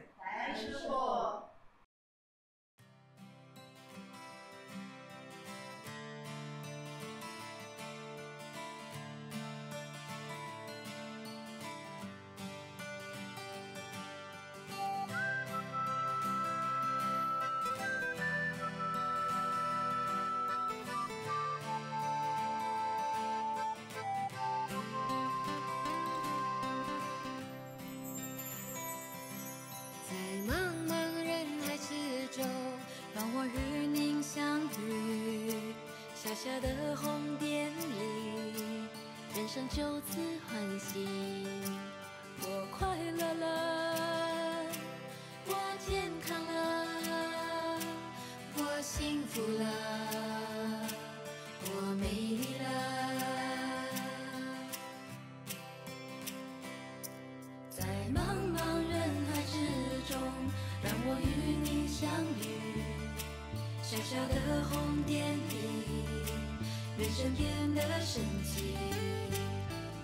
人生变得神奇，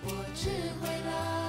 我智慧了。